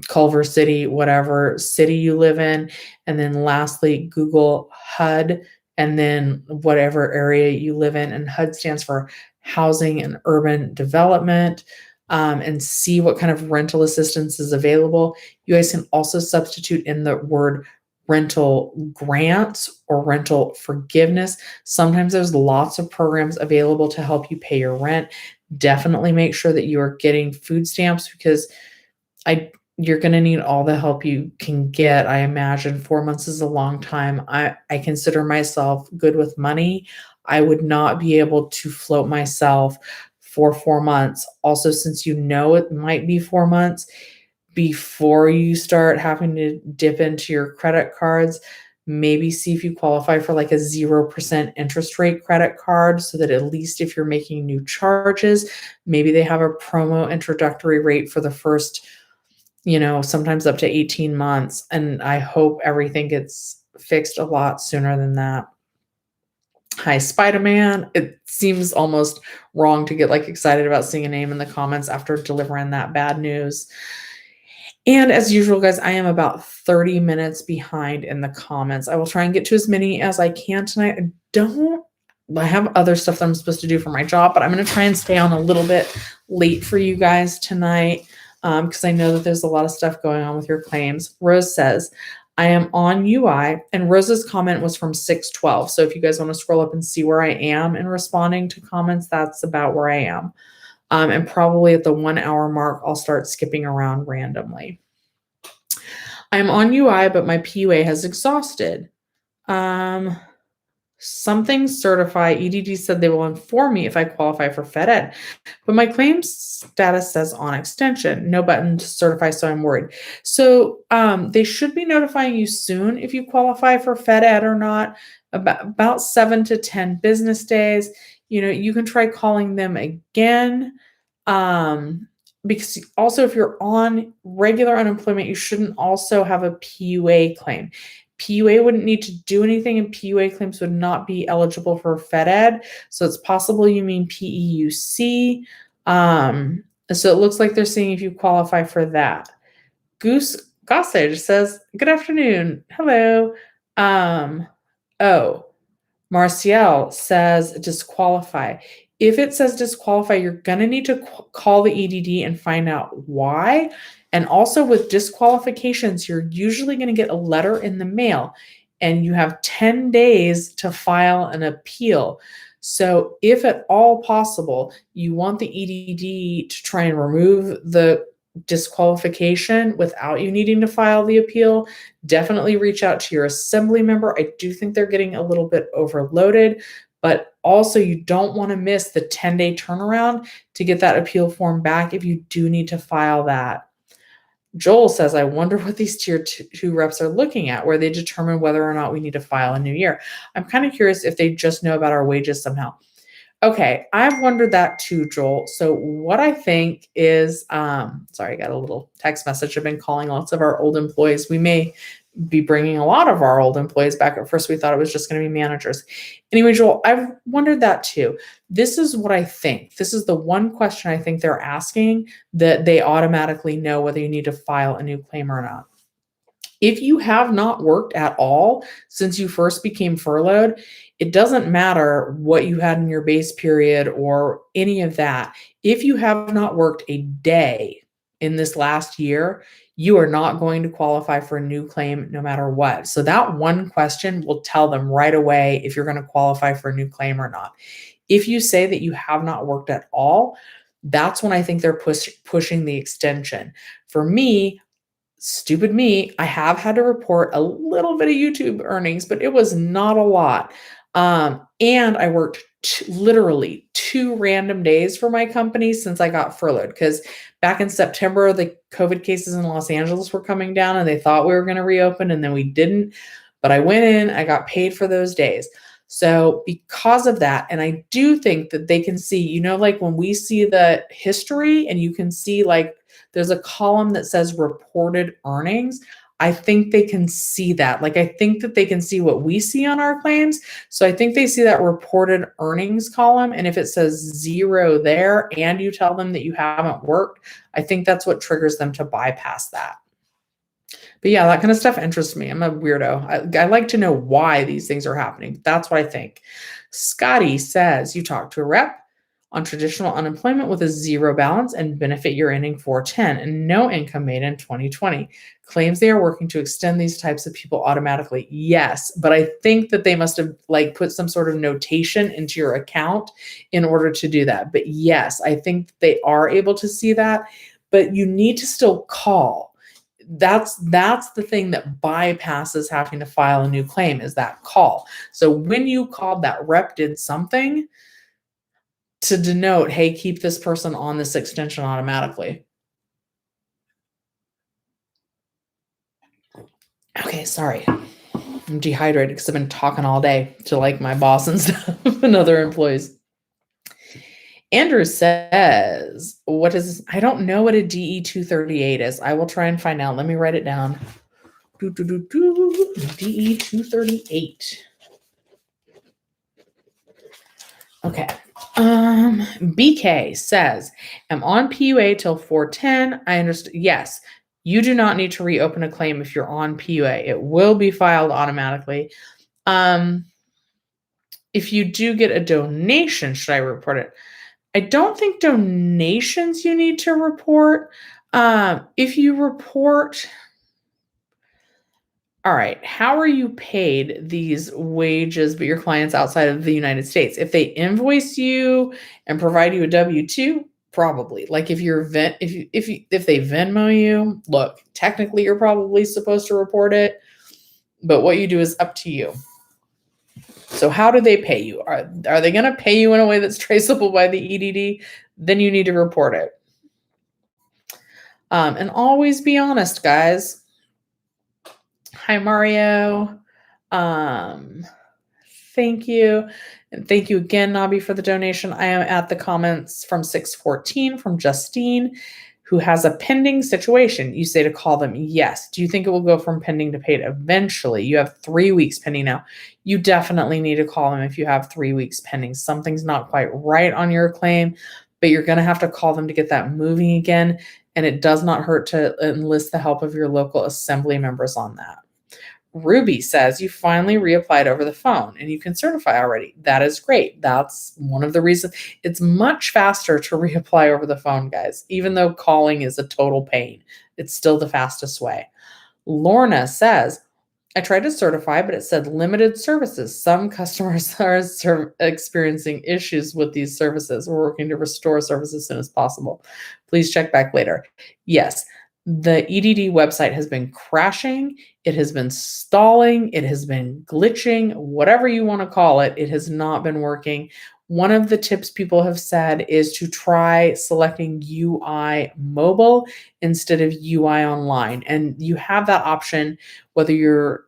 Culver City, whatever city you live in. And then lastly, Google HUD and then whatever area you live in. And HUD stands for Housing and Urban Development. And see what kind of rental assistance is available. You guys can also substitute in the word rental grants or rental forgiveness. Sometimes there's lots of programs available to help you pay your rent. Definitely make sure that you are getting food stamps because you're going to need all the help you can get. I imagine 4 months is a long time. I consider myself good with money. I would not be able to float myself for 4 months. Also, since it might be 4 months, before you start having to dip into your credit cards, maybe see if you qualify for like a 0% interest rate credit card so that at least if you're making new charges, maybe they have a promo introductory rate for the first, sometimes up to 18 months. And I hope everything gets fixed a lot sooner than that. Hi, Spider-Man. It seems almost wrong to get excited about seeing a name in the comments after delivering that bad news. And as usual, guys, I am about 30 minutes behind in the comments. I will try and get to as many as I can tonight. I have other stuff that I'm supposed to do for my job, but I'm going to try and stay on a little bit late for you guys tonight because I know that there's a lot of stuff going on with your claims. Rose says, I am on UI, and Rose's comment was from 6:12. So if you guys want to scroll up and see where I am in responding to comments, that's about where I am. And probably at the 1 hour mark, I'll start skipping around randomly. I'm on UI, but my PUA has exhausted. Something certify. EDD said they will inform me if I qualify for FedEd, but my claims status says on extension, no button to certify, so I'm worried. So they should be notifying you soon if you qualify for FedEd or not, about 7 to 10 business days. You can try calling them again. Because also if you're on regular unemployment, you shouldn't also have a PUA claim. PUA wouldn't need to do anything, and PUA claims would not be eligible for FedEd. So it's possible you mean PEUC. So it looks like they're seeing if you qualify for that. Goose Gossage says, good afternoon. Hello. Oh, Marcial says disqualify. If it says disqualify, you're going to need to call the EDD and find out why. And also with disqualifications, you're usually going to get a letter in the mail and you have 10 days to file an appeal. So if at all possible, you want the EDD to try and remove the disqualification without you needing to file the appeal, definitely reach out to your assembly member. I do think they're getting a little bit overloaded, but also you don't want to miss the 10-day turnaround to get that appeal form back if you do need to file that. Joel says, I wonder what these tier 2 reps are looking at, where they determine whether or not we need to file a new year. I'm kind of curious if they just know about our wages somehow. Okay, I've wondered that too, Joel. So what I think is, sorry, I got a little text message. I've been calling lots of our old employees. We may be bringing a lot of our old employees back. At first, we thought it was just going to be managers. Anyway, Joel, I've wondered that too. This is what I think. This is the one question I think they're asking that they automatically know whether you need to file a new claim or not. If you have not worked at all since you first became furloughed, it doesn't matter what you had in your base period or any of that. If you have not worked a day in this last year, you are not going to qualify for a new claim no matter what. So that one question will tell them right away if you're going to qualify for a new claim or not. If you say that you have not worked at all, that's when I think they're pushing the extension. For me, stupid me, I have had to report a little bit of YouTube earnings, but it was not a lot. And I worked literally 2 random days for my company since I got furloughed, because back in September, the COVID cases in Los Angeles were coming down and they thought we were going to reopen and then we didn't. But I went in, I got paid for those days. So because of that, and I do think that they can see, like when we see the history and you can see like there's a column that says reported earnings. I think they can see that. Like, I think that they can see what we see on our claims. So I think they see that reported earnings column. And if it says 0 there and you tell them that you haven't worked, I think that's what triggers them to bypass that. But yeah, that kind of stuff interests me. I'm a weirdo. I like to know why these things are happening. That's what I think. Scotty says, you talk to a rep on traditional unemployment with a 0 balance and benefit year ending 410 and no income made in 2020. Claims they are working to extend these types of people automatically. Yes, but I think that they must have put some sort of notation into your account in order to do that. But yes, I think they are able to see that, but you need to still call. That's the thing that bypasses having to file a new claim, is that call. So when you called, that rep did something to denote, hey, keep this person on this extension automatically. Okay, sorry. I'm dehydrated because I've been talking all day to my boss and stuff and other employees. Andrew says, I don't know what a DE 238 is. I will try and find out. Let me write it down. DE 238. Okay. BK says, I'm on PUA till 410. I understand. Yes, you do not need to reopen a claim if you're on PUA. It will be filed automatically. If you do get a donation, should I report it? I don't think donations you need to report. If you report, all right, how are you paid these wages, but your client's outside of the United States? If they invoice you and provide you a W-2, probably. Like if they Venmo you, look, technically you're probably supposed to report it, but what you do is up to you. So how do they pay you? Are they going to pay you in a way that's traceable by the EDD? Then you need to report it. And always be honest, guys. Hi, Mario. Thank you. And thank you again, Nabi, for the donation. I am at the comments from 614 from Justine, who has a pending situation. You say to call them. Yes. Do you think it will go from pending to paid eventually? You have 3 weeks pending now. You definitely need to call them if you have 3 weeks pending. Something's not quite right on your claim. but you're going to have to call them to get that moving again. And it does not hurt to enlist the help of your local assembly members on that. Ruby says you finally reapplied over the phone and you can certify already. That is great. That's one of the reasons. It's much faster to reapply over the phone, guys. Even though calling is a total pain, it's still the fastest way. Lorna says, I tried to certify, but it said limited services. Some customers are experiencing issues with these services. We're working to restore service as soon as possible. Please check back later. Yes, the EDD website has been crashing. It has been stalling. It has been glitching, whatever you want to call it. It has not been working. One of the tips people have said is to try selecting UI mobile instead of UI online. And you have that option whether you're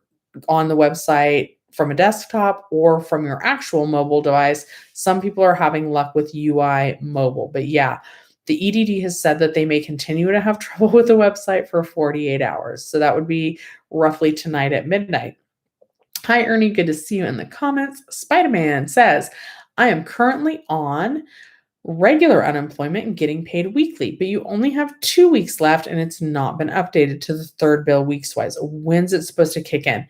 on the website from a desktop or from your actual mobile device. Some people are having luck with UI mobile. But yeah, the EDD has said that they may continue to have trouble with the website for 48 hours. So that would be roughly tonight at midnight. Hi, Ernie. Good to see you in the comments. Spider-Man says, I am currently on regular unemployment and getting paid weekly, but you only have 2 weeks left and it's not been updated to the third bill weeks-wise. When's it supposed to kick in?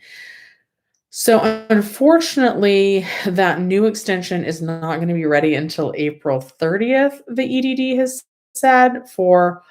So unfortunately, that new extension is not going to be ready until April 30th, the EDD has said, for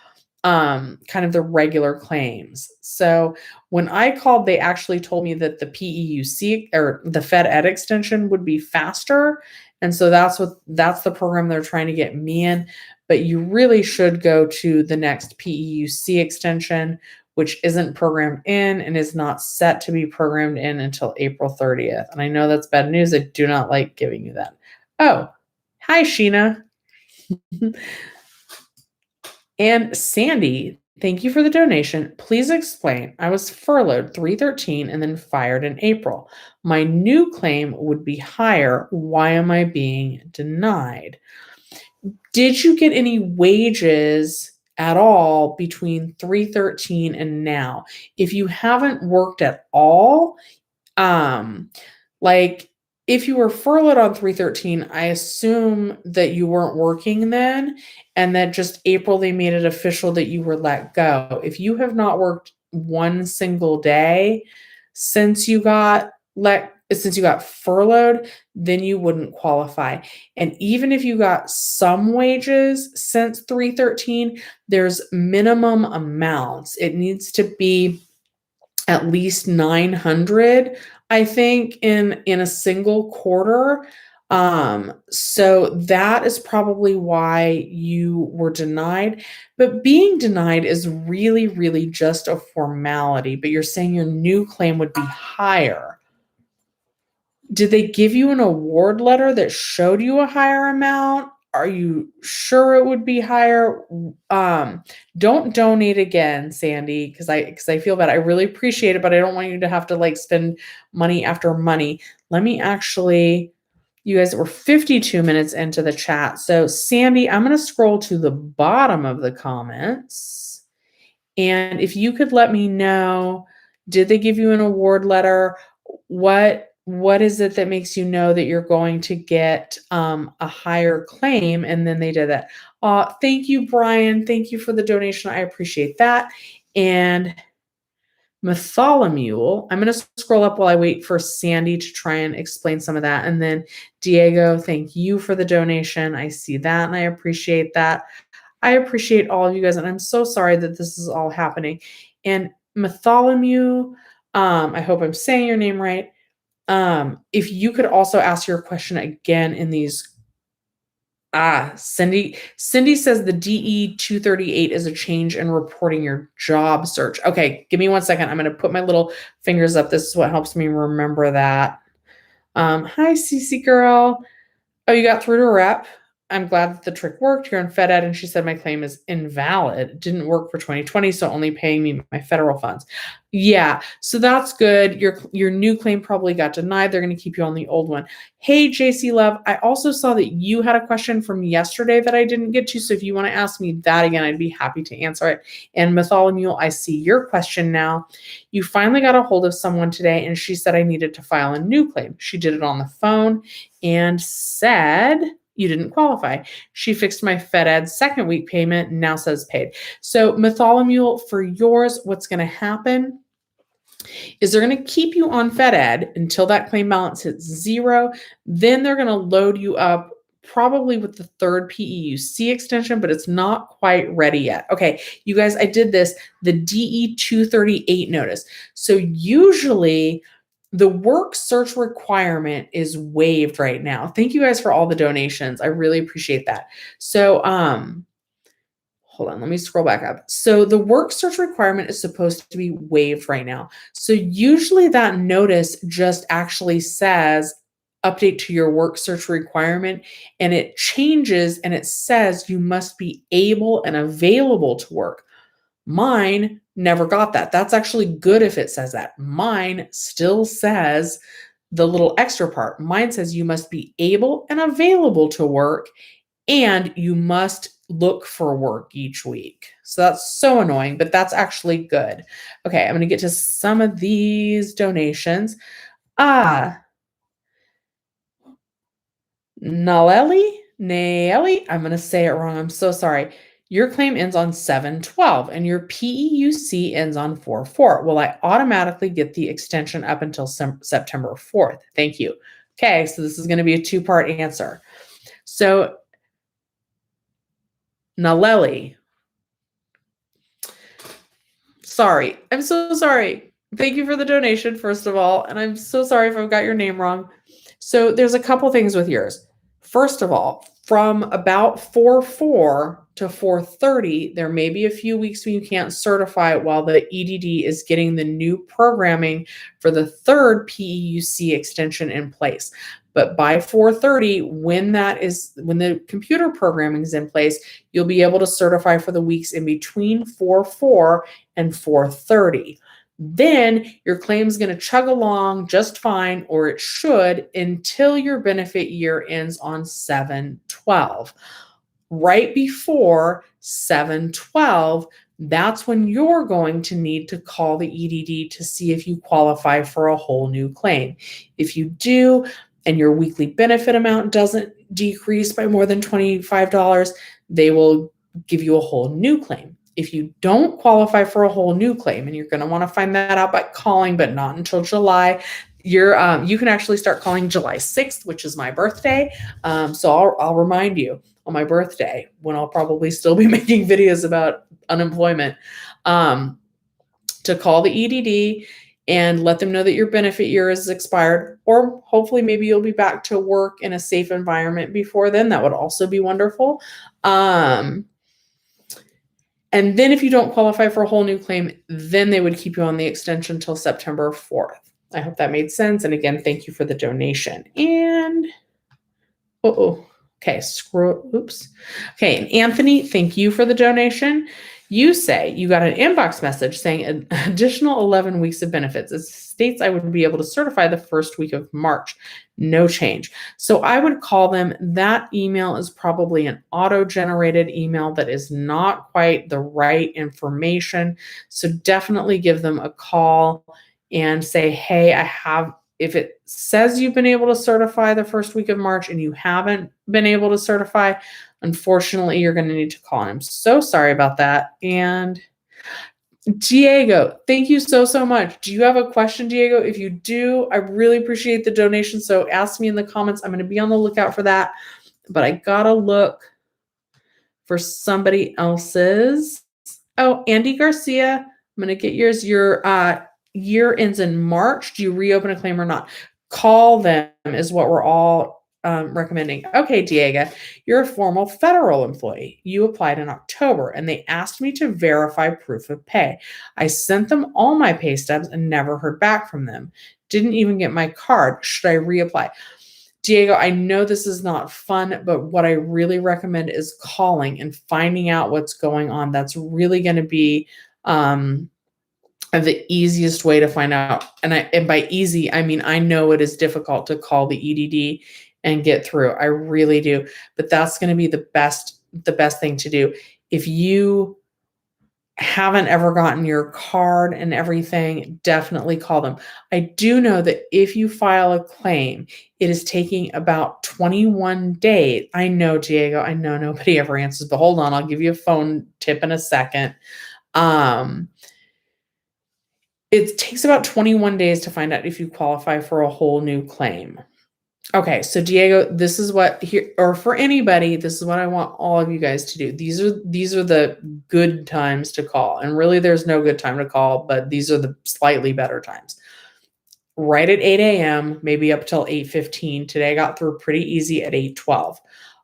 kind of the regular claims. So when I called, they actually told me that the PEUC or the Fed Ed extension would be faster. And so that's the program they're trying to get me in. But you really should go to the next PEUC extension, which isn't programmed in and is not set to be programmed in until April 30th. And I know that's bad news. I do not like giving you that. Oh, hi, Sheena. And Sandy, thank you for the donation. Please explain. I was furloughed 3/13 and then fired in April. My new claim would be higher. Why am I being denied? Did you get any wages at all between 3/13 and now? If you haven't worked at all, like if you were furloughed on 3/13, I assume that you weren't working then and that just April they made it official that you were let go. If you have not worked one single day since you got furloughed, then you wouldn't qualify. And even if you got some wages since 3/13, there's minimum amounts. It needs to be at least 900, I think, in a single quarter. So that is probably why you were denied. But being denied is really, really just a formality. But you're saying your new claim would be higher. Did they give you an award letter that showed you a higher amount? Are you sure it would be higher? Don't donate again, Sandy, because I feel bad. I really appreciate it, but I don't want you to have to like spend money after money. Let me actually, you guys were 52 minutes into the chat. So Sandy, I'm going to scroll to the bottom of the comments. And if you could let me know, did they give you an award letter? What is it that makes you know that you're going to get a higher claim? And then they did that. Thank you, Brian. Thank you for the donation. I appreciate that. And Metholomule, I'm going to scroll up while I wait for Sandy to try and explain some of that. And then Diego, thank you for the donation. I see that and I appreciate that. I appreciate all of you guys. And I'm so sorry that this is all happening. And Metholomule, I hope I'm saying your name right. If you could also ask your question again in these. Cindy says the DE 238 is a change in reporting your job search. Okay, give me 1 second. I'm going to put my little fingers up. This is what helps me remember that. Hi, Cece girl. Oh, you got through to rep. I'm glad that the trick worked. You're in Fed Ed, and she said my claim is invalid. It didn't work for 2020, so only paying me my federal funds. Yeah, so that's good. Your new claim probably got denied. They're going to keep you on the old one. Hey, JC Love, I also saw that you had a question from yesterday that I didn't get to, so if you want to ask me that again, I'd be happy to answer it. And Metholomule, I see your question now. You finally got a hold of someone today, and she said I needed to file a new claim. She did it on the phone and said you didn't qualify. She fixed my FedEd second week payment and now says paid. So Metholamule, for yours, what's going to happen is they're going to keep you on FedEd until that claim balance hits 0. Then they're going to load you up probably with the third PEUC extension, but it's not quite ready yet. Okay, you guys, I did this, the DE 238 notice. So usually the work search requirement is waived right now. Thank you guys for all the donations. I really appreciate that. So, hold on, let me scroll back up. So the work search requirement is supposed to be waived right now. So usually that notice just actually says update to your work search requirement, and it changes and it says you must be able and available to work. Mine never got that. That's actually good if it says that. Mine still says the little extra part. Mine says you must be able and available to work, and you must look for work each week. So that's so annoying, but that's actually good. Okay, I'm going to get to some of these donations. Naeli, I'm going to say it wrong. I'm so sorry. Your claim ends on 7/12 and your PEUC ends on 4/4. Will I automatically get the extension up until September 4th? Thank you. Okay, so this is going to be a two-part answer. So Naleli, sorry. I'm so sorry. Thank you for the donation, first of all. And I'm so sorry if I've got your name wrong. So there's a couple things with yours. First of all, from about 4/4 to 4/30, there may be a few weeks when you can't certify while the EDD is getting the new programming for the third PEUC extension in place. But by 4/30, when the computer programming is in place, you'll be able to certify for the weeks in between 4/4 and 4/30. Then your claim is going to chug along just fine, or it should, until your benefit year ends on 7/12. Right before 7/12, that's when you're going to need to call the EDD to see if you qualify for a whole new claim. If you do, and your weekly benefit amount doesn't decrease by more than $25, they will give you a whole new claim. If you don't qualify for a whole new claim, and you're going to want to find that out by calling, but not until July, you can actually start calling July 6th, which is my birthday. So I'll remind you on my birthday, when I'll probably still be making videos about unemployment, to call the EDD and let them know that your benefit year is expired, or hopefully maybe you'll be back to work in a safe environment before then. That would also be wonderful. And then if you don't qualify for a whole new claim, then they would keep you on the extension until September 4th. I hope that made sense. And again, thank you for the donation. And, okay, oops. Okay, and Anthony, thank you for the donation. You say you got an inbox message saying an additional 11 weeks of benefits. It states I would be able to certify the first week of March. No change. So I would call them. That email is probably an auto-generated email that is not quite the right information. So definitely give them a call and say, hey, if it says you've been able to certify the first week of March and you haven't been able to certify, unfortunately, you're going to need to call. And I'm so sorry about that. And Diego, thank you so much. Do you have a question, Diego? If you do, I really appreciate the donation. So ask me in the comments. I'm going to be on the lookout for that. But I got to look for somebody else's. Oh, Andy Garcia, I'm going to get yours. Your year ends in March. Do you reopen a claim or not? Call them is what we're all recommending. Okay, Diego, you're a formal federal employee. You applied in October and they asked me to verify proof of pay. I sent them all my pay stubs and never heard back from them. Didn't even get my card. Should I reapply? Diego, I know this is not fun, but what I really recommend is calling and finding out what's going on. That's really going to be the easiest way to find out. And by easy, I mean, I know it is difficult to call the EDD and get through. I really do. But that's going to be the best thing to do. If you haven't ever gotten your card and everything, definitely call them. I do know that if you file a claim, it is taking about 21 days. I know, Diego, I know nobody ever answers, but hold on, I'll give you a phone tip in a second. It takes about 21 days to find out if you qualify for a whole new claim. Okay, so Diego, this is what here, or for anybody, this is what I want all of you guys to do. These are the good times to call. And really there's no good time to call, but these are the slightly better times. Right at 8 a.m., maybe up till 8:15. Today I got through pretty easy at 8:12.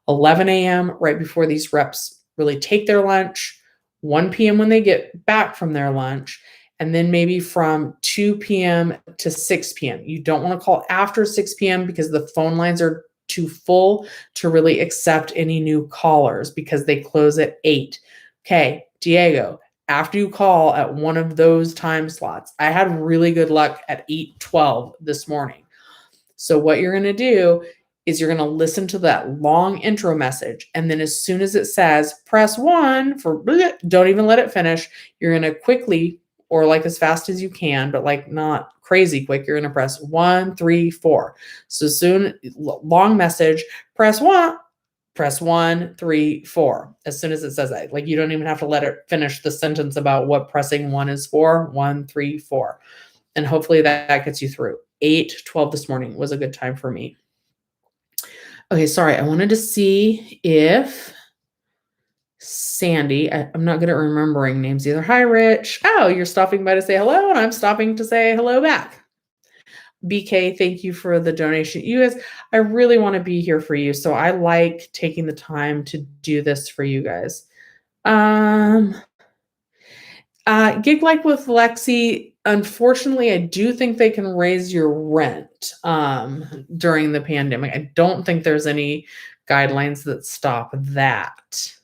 11 a.m., right before these reps really take their lunch. 1 p.m. when they get back from their lunch, and then maybe from 2 p.m. to 6 p.m. You don't want to call after 6 p.m. because the phone lines are too full to really accept any new callers because they close at 8. Okay, Diego, after you call at one of those time slots, I had really good luck at 8:12 this morning. So what you're going to do is you're going to listen to that long intro message. And then as soon as it says press 1 for bleh, don't even let it finish. You're going to quickly, or like as fast as you can, but like not crazy quick, you're going to press 1, 3, 4. So soon, long message, press 1, 3, 4. As soon as it says that, like you don't even have to let it finish the sentence about what pressing 1 is for. 1, 3, 4. And hopefully that gets you through. 8:12 this morning was a good time for me. Okay, sorry. I wanted to see if Sandy, I'm not good at remembering names either. Hi, Rich. Oh, you're stopping by to say hello, and I'm stopping to say hello back. BK, thank you for the donation. You guys, I really want to be here for you. So I like taking the time to do this for you guys. Gig like with Lexi, unfortunately, I do think they can raise your rent during the pandemic. I don't think there's any guidelines that stop that.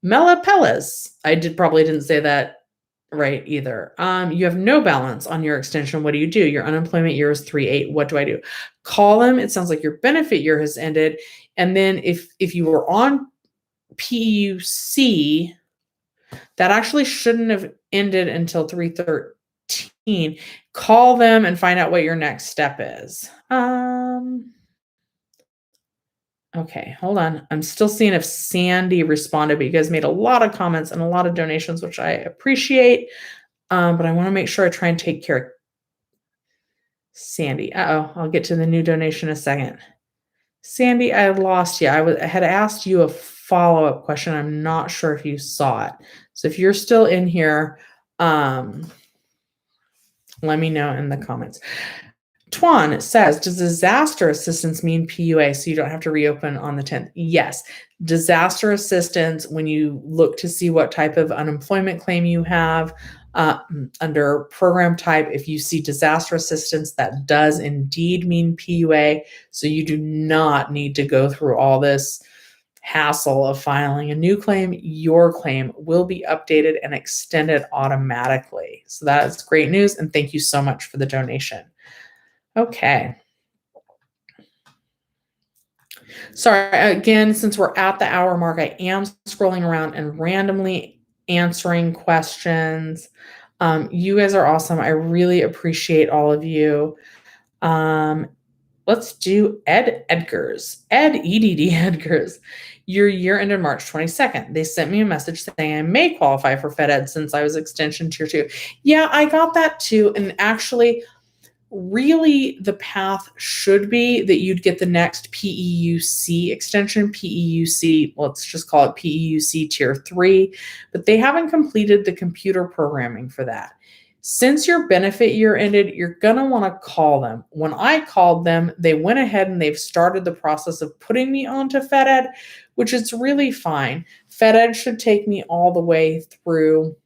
Mela Pellis, probably didn't say that right either. You have no balance on your extension. What do you do? Your unemployment year is 3/8. What do I do? Call them. It sounds like your benefit year has ended. And then if you were on PUC, that actually shouldn't have ended until 3/13. Call them and find out what your next step is. Okay, hold on. I'm still seeing if Sandy responded, but you guys made a lot of comments and a lot of donations, which I appreciate. But I want to make sure I try and take care of Sandy. I'll get to the new donation in a second. Sandy, I lost you. I had asked you a follow-up question. I'm not sure if you saw it. So if you're still in here, let me know in the comments. Tuan says, does disaster assistance mean PUA so you don't have to reopen on the 10th? Yes. Disaster assistance, when you look to see what type of unemployment claim you have, under program type, if you see disaster assistance, that does indeed mean PUA. So you do not need to go through all this hassle of filing a new claim. Your claim will be updated and extended automatically. So that is great news. And thank you so much for the donation. Okay. Sorry, again, since we're at the hour mark, I am scrolling around and randomly answering questions. You guys are awesome. I really appreciate all of you. Let's do Ed Edgars. EDD Edgars. Your year ended March 22nd. They sent me a message saying I may qualify for FedEd since I was extension tier 2. Yeah, I got that too. And actually, really the path should be that you'd get the next PEUC extension, PEUC, let's just call it PEUC tier 3, but they haven't completed the computer programming for that. Since your benefit year ended, you're going to want to call them. When I called them, they went ahead and they've started the process of putting me onto FedEd, which is really fine. FedEd should take me all the way through.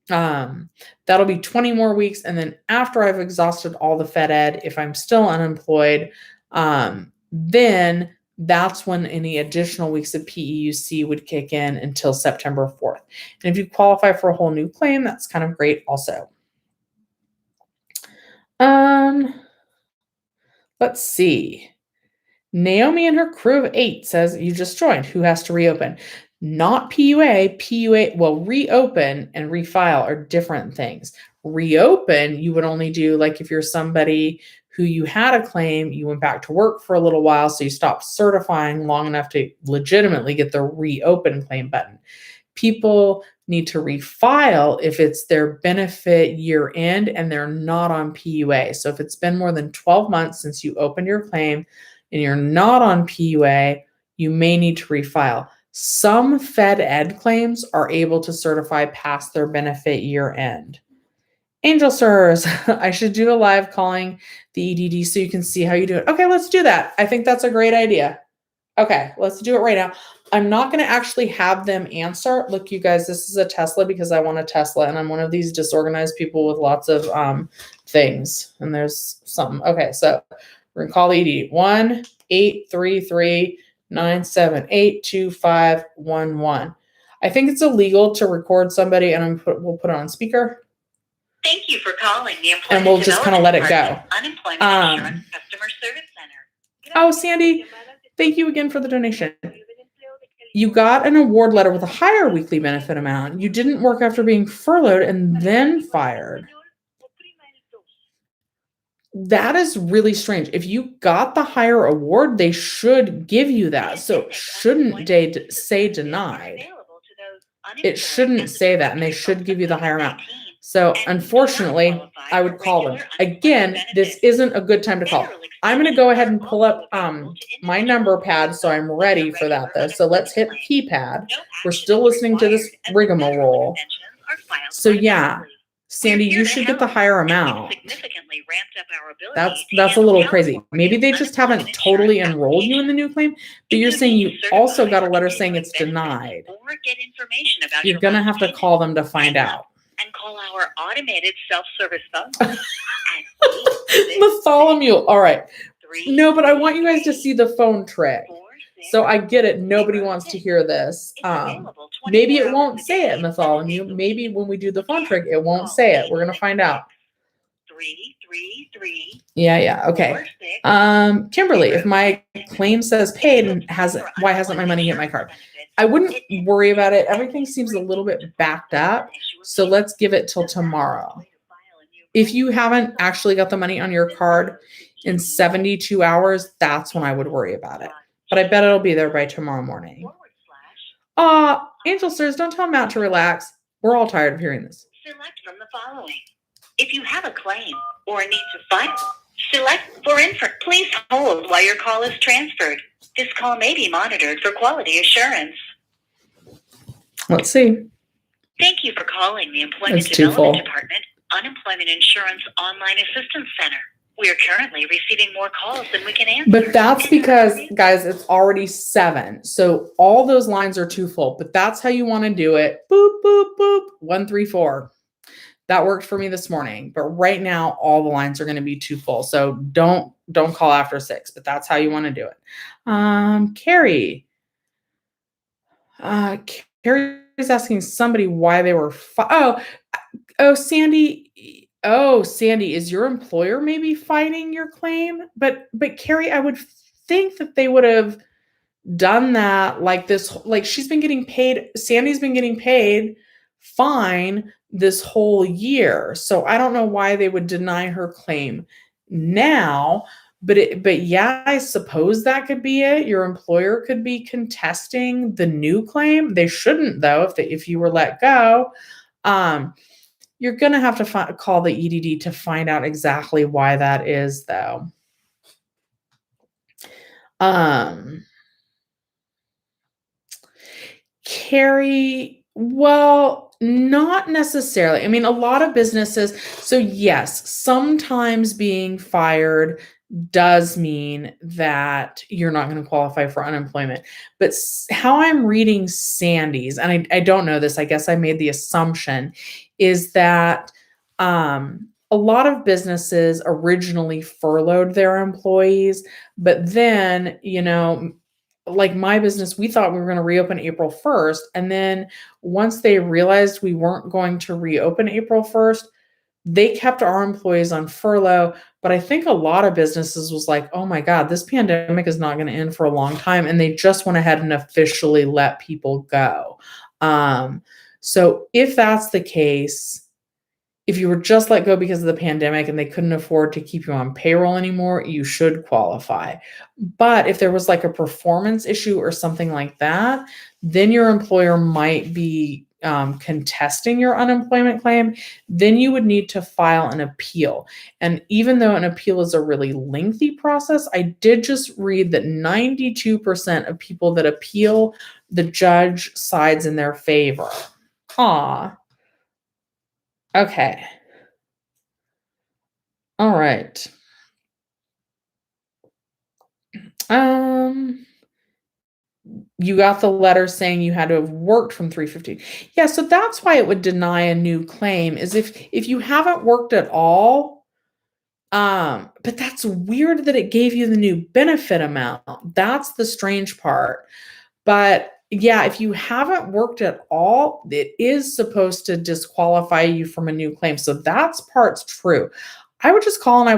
That'll be 20 more weeks. And then after I've exhausted all the FedEd, if I'm still unemployed, then that's when any additional weeks of PEUC would kick in until September 4th. And if you qualify for a whole new claim, that's kind of great also. Let's see. Naomi and her crew of 8 says, you just joined. Who has to reopen? not PUA, well, reopen and refile are different things. Reopen, you would only do like if you're somebody who you had a claim, you went back to work for a little while, so you stopped certifying long enough to legitimately get the reopen claim button. People need to refile if it's their benefit year end and they're not on PUA. So if it's been more than 12 months since you opened your claim and you're not on PUA, you may need to refile. Some Fed Ed claims are able to certify past their benefit year end. Angel Sirs, I should do a live calling the EDD so you can see how you do it. Okay, let's do that. I think that's a great idea. Okay, let's do it right now. I'm not going to actually have them answer. Look, you guys, this is a Tesla because I want a Tesla, and I'm one of these disorganized people with lots of things. And there's something. Okay, so we're going to call the ED 1-833-978-2511. I think it's illegal to record somebody, and we'll put it on speaker. Thank you for calling the Employment And we'll just kind of let it go. Unemployment Insurance Customer Service Center. Oh, Sandy, thank you again for the donation. You got an award letter with a higher weekly benefit amount. You didn't work after being furloughed and then fired. That is really strange. If you got the higher award, they should give you that. So shouldn't they say denied? It shouldn't say that, and they should give you the higher amount. So unfortunately, I would call them. Again, this isn't a good time to call. I'm going to go ahead and pull up my number pad so I'm ready for that, though. So let's hit keypad. We're still listening to this rigmarole. So yeah, Sandy, you should get the higher amount. That's a little crazy. Maybe they just haven't totally enrolled you in the new claim, but you're saying you also got a letter saying it's denied. You're going to have to call them to find out. And call our automated self-service phone. Bartholomew. All right. No, but I want you guys to see the phone trick. So I get it. Nobody wants to hear this. Maybe it won't say it, Bartholomew. Maybe when we do the phone trick, it won't say it. We're going to find out. 333. Yeah. Okay. Kimberly, if my claim says paid and why hasn't my money hit my card? I wouldn't worry about it. Everything seems a little bit backed up. So let's give it till tomorrow. If you haven't actually got the money on your card in 72 hours, that's when I would worry about it. But I bet it'll be there by tomorrow morning. Angel Sirs, don't tell Matt to relax. We're all tired of hearing this. Select from the following. If you have a claim or need to file, select for info. Please hold while your call is transferred. This call may be monitored for quality assurance. Let's see. Thank you for calling the Employment Development Department Unemployment Insurance Online Assistance Center. We are currently receiving more calls than we can answer. But that's because, guys, it's already 7. So all those lines are too full. But that's how you want to do it. Boop, boop, boop. 134. That worked for me this morning. But right now, all the lines are going to be too full. So don't call after 6. But that's how you want to do it. Carrie. Carrie's asking somebody why they were Sandy. Sandy, is your employer maybe fighting your claim? But Carrie, I would think that they would have done that like this. Like she's been getting paid. Sandy's been getting paid fine this whole year. So I don't know why they would deny her claim now. But yeah, I suppose that could be it. Your employer could be contesting the new claim. They shouldn't, though, if you were let go. You're going to have to call the EDD to find out exactly why that is, though. Carrie, well, not necessarily. I mean, a lot of businesses. So yes, sometimes being fired does mean that you're not going to qualify for unemployment. But how I'm reading Sandy's, and I don't know this, I guess I made the assumption, is that a lot of businesses originally furloughed their employees, but then, like my business, we thought we were going to reopen April 1st. And then once they realized we weren't going to reopen April 1st, they kept our employees on furlough, But I think a lot of businesses was like, oh my God, this pandemic is not going to end for a long time. And they just went ahead and officially let people go. So if that's the case, if you were just let go because of the pandemic and they couldn't afford to keep you on payroll anymore, you should qualify. But if there was like a performance issue or something like that, then your employer might be contesting your unemployment claim. Then you would need to file an appeal. And even though an appeal is a really lengthy process, I did just read that 92% of people that appeal, the judge sides in their favor. Aw. Okay. All right. Um, you got the letter saying you had to have worked from 315. Yeah, so that's why it would deny a new claim is if you haven't worked at all. But that's weird that it gave you the new benefit amount. That's the strange part. But yeah, if you haven't worked at all, it is supposed to disqualify you from a new claim. So that's part's true. I would just call and I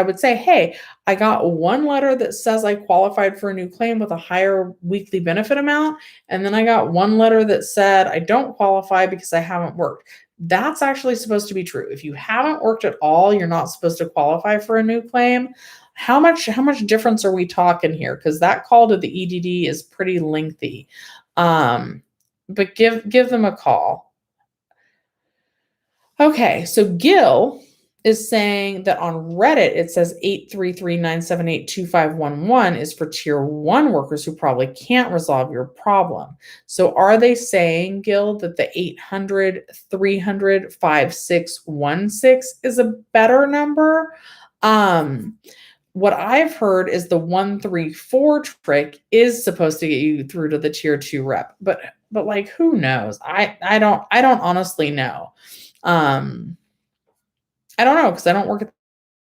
would say, "Hey, I got one letter that says I qualified for a new claim with a higher weekly benefit amount, and then I got one letter that said I don't qualify because I haven't worked." That's actually supposed to be true. If you haven't worked at all, you're not supposed to qualify for a new claim. How much difference are we talking here? Because that call to the EDD is pretty lengthy. But give them a call. Okay, so Gil is saying that on Reddit it says 833-978-2511 is for tier 1 workers who probably can't resolve your problem. So are they saying, Gil, that the 800-300-5616 is a better number? What I've heard is the 134 trick is supposed to get you through to the tier 2 rep, but like who knows? I don't honestly know. I don't know because I don't work at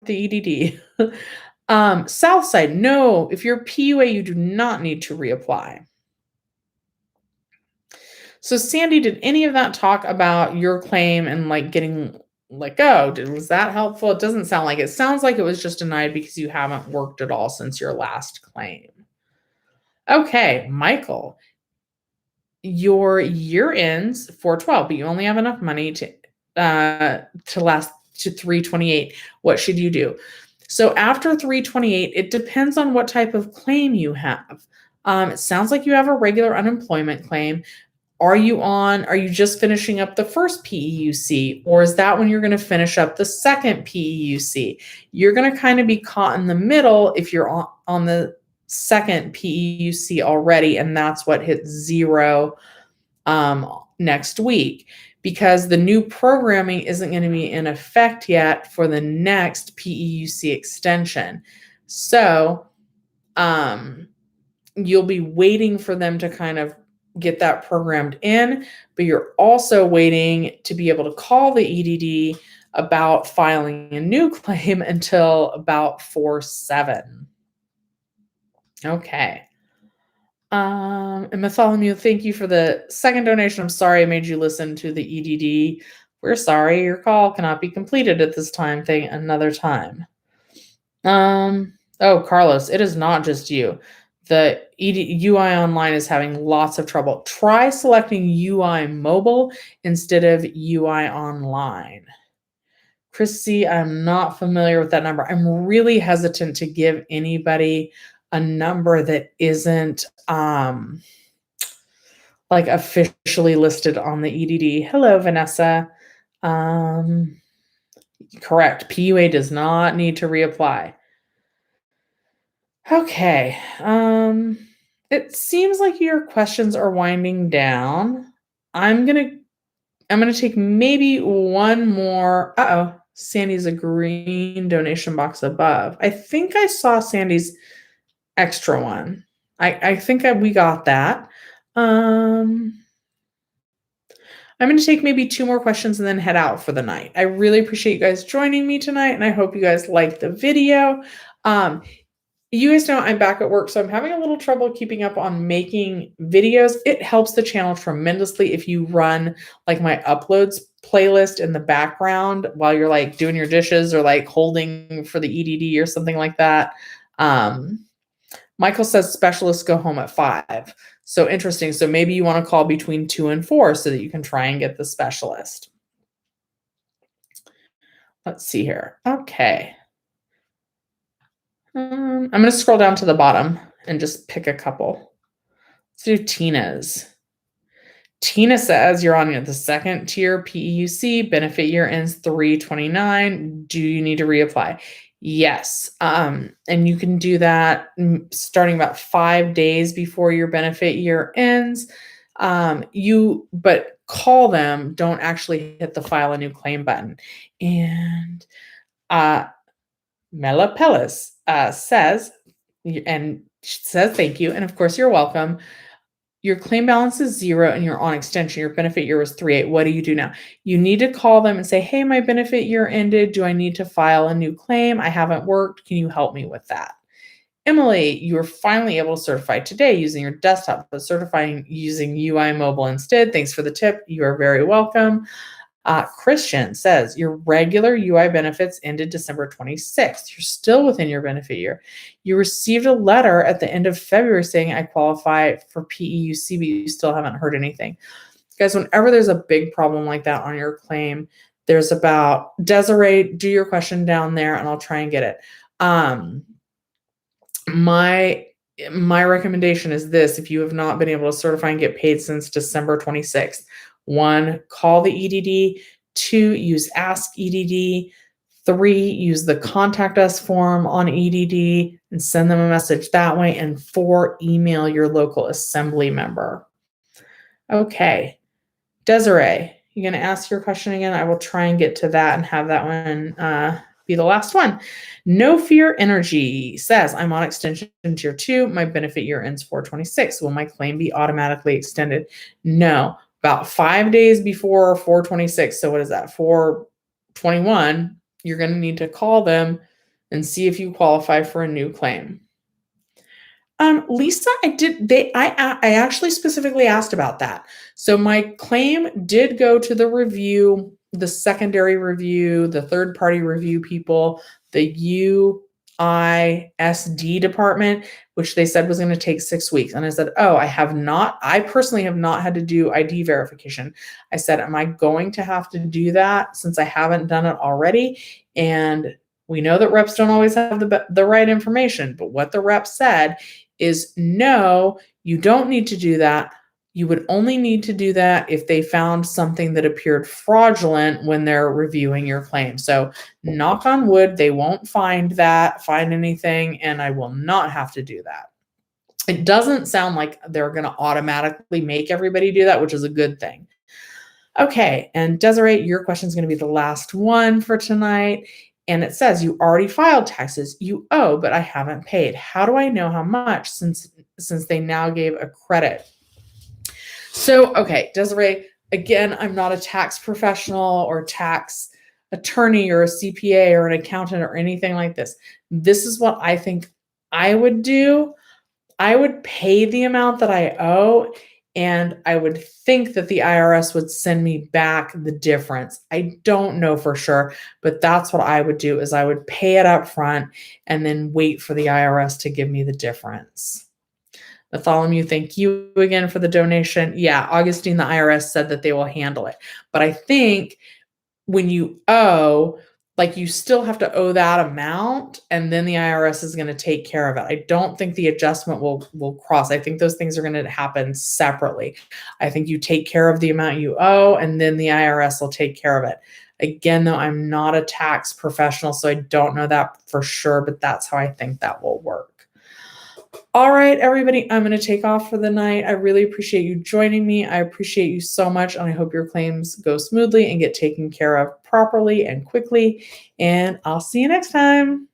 the EDD. Southside, no. If you're PUA, you do not need to reapply. So Sandy, did any of that talk about your claim and like getting let go? Was that helpful? It doesn't sound like it. Sounds like it was just denied because you haven't worked at all since your last claim. Okay, Michael, your year ends 4/12, but you only have enough money to last to 3/28. What should you do? So after 3/28, it depends on what type of claim you have. It sounds like you have a regular unemployment claim. Are you just finishing up the first PEUC, or is that when you're going to finish up the second PEUC? You're going to kind of be caught in the middle if you're on the second PEUC already, and that's what hits 0 next week, because the new programming isn't going to be in effect yet for the next PEUC extension. So you'll be waiting for them to kind of get that programmed in, but you're also waiting to be able to call the EDD about filing a new claim until about 4/7. Okay. And Bartholomew, thank you for the second donation. I'm sorry I made you listen to the EDD. We're sorry your call cannot be completed at this time. Thank another time. Oh, Carlos, it is not just you. The UI Online is having lots of trouble. Try selecting UI Mobile instead of UI Online. Chrissy, I'm not familiar with that number. I'm really hesitant to give anybody a number that isn't like officially listed on the EDD. Hello, Vanessa. Correct. PUA does not need to reapply. Okay. It seems like your questions are winding down. I'm gonna take maybe one more. Sandy's a green donation box above. I think I saw Sandy's extra one. I think we got that. I'm going to take maybe 2 more questions and then head out for the night. I really appreciate you guys joining me tonight, and I hope you guys liked the video. You guys know I'm back at work, so I'm having a little trouble keeping up on making videos. It helps the channel tremendously if you run like my uploads playlist in the background while you're like doing your dishes or like holding for the EDD or something like that. Michael says specialists go home at 5. So interesting. So maybe you want to call between 2 and 4 so that you can try and get the specialist. Let's see here. Okay. I'm going to scroll down to the bottom and just pick a couple. Let's do Tina's. Tina says you're on the second tier PEUC. Benefit year ends 3/29. Do you need to reapply? Yes. And you can do that starting about 5 days before your benefit year ends. But call them. Don't actually hit the file a new claim button. And Mela Pellis says thank you. And of course, you're welcome. Your claim balance is 0 and you're on extension. Your benefit year was 3/8. What do you do now? You need to call them and say, hey, my benefit year ended. Do I need to file a new claim? I haven't worked. Can you help me with that? Emily, you were finally able to certify today using your desktop, but certifying using UI mobile instead. Thanks for the tip. You are very welcome. Christian says your regular UI benefits ended December 26th. You're still within your benefit year. You received a letter at the end of February saying I qualify for PEUC, but you still haven't heard anything. Guys, whenever there's a big problem like that on your claim, there's about Desiree, do your question down there and I'll try and get it. My recommendation is this: if you have not been able to certify and get paid since December 26th, 1, call the EDD, 2, use Ask EDD, 3, use the contact us form on EDD and send them a message that way, and 4, email your local assembly member. Okay, Desiree, you going to ask your question again? I will try and get to that and have that one be the last one. No Fear Energy says, I'm on extension tier 2. My benefit year ends 4/26. Will my claim be automatically extended? No. About 5 days before 4/26. So what is that? 4/21. You're going to need to call them and see if you qualify for a new claim. Lisa, I actually specifically asked about that. So my claim did go to the review, the secondary review, the third party review people, the UISD department, which they said was going to take 6 weeks. And I said, I personally have not had to do ID verification. I said, am I going to have to do that since I haven't done it already? And we know that reps don't always have the right information, but what the rep said is no, you don't need to do that. You would only need to do that if they found something that appeared fraudulent when they're reviewing your claim. So knock on wood, they won't find anything, and I will not have to do that. It doesn't sound like they're going to automatically make everybody do that, which is a good thing. Okay, and Desiree, your question is going to be the last one for tonight. And it says, you already filed taxes. You owe, but I haven't paid. How do I know how much since they now gave a credit? So, okay, Desiree, again, I'm not a tax professional or tax attorney or a CPA or an accountant or anything like this. This is what I think I would do. I would pay the amount that I owe, and I would think that the IRS would send me back the difference. I don't know for sure, but that's what I would do is I would pay it up front and then wait for the IRS to give me the difference. Bartholomew, thank you again for the donation. Yeah, Augustine, the IRS said that they will handle it. But I think when you owe, like you still have to owe that amount, and then the IRS is going to take care of it. I don't think the adjustment will cross. I think those things are going to happen separately. I think you take care of the amount you owe, and then the IRS will take care of it. Again, though, I'm not a tax professional, so I don't know that for sure, but that's how I think that will work. All right, everybody, I'm going to take off for the night. I really appreciate you joining me. I appreciate you so much, and I hope your claims go smoothly and get taken care of properly and quickly. And I'll see you next time.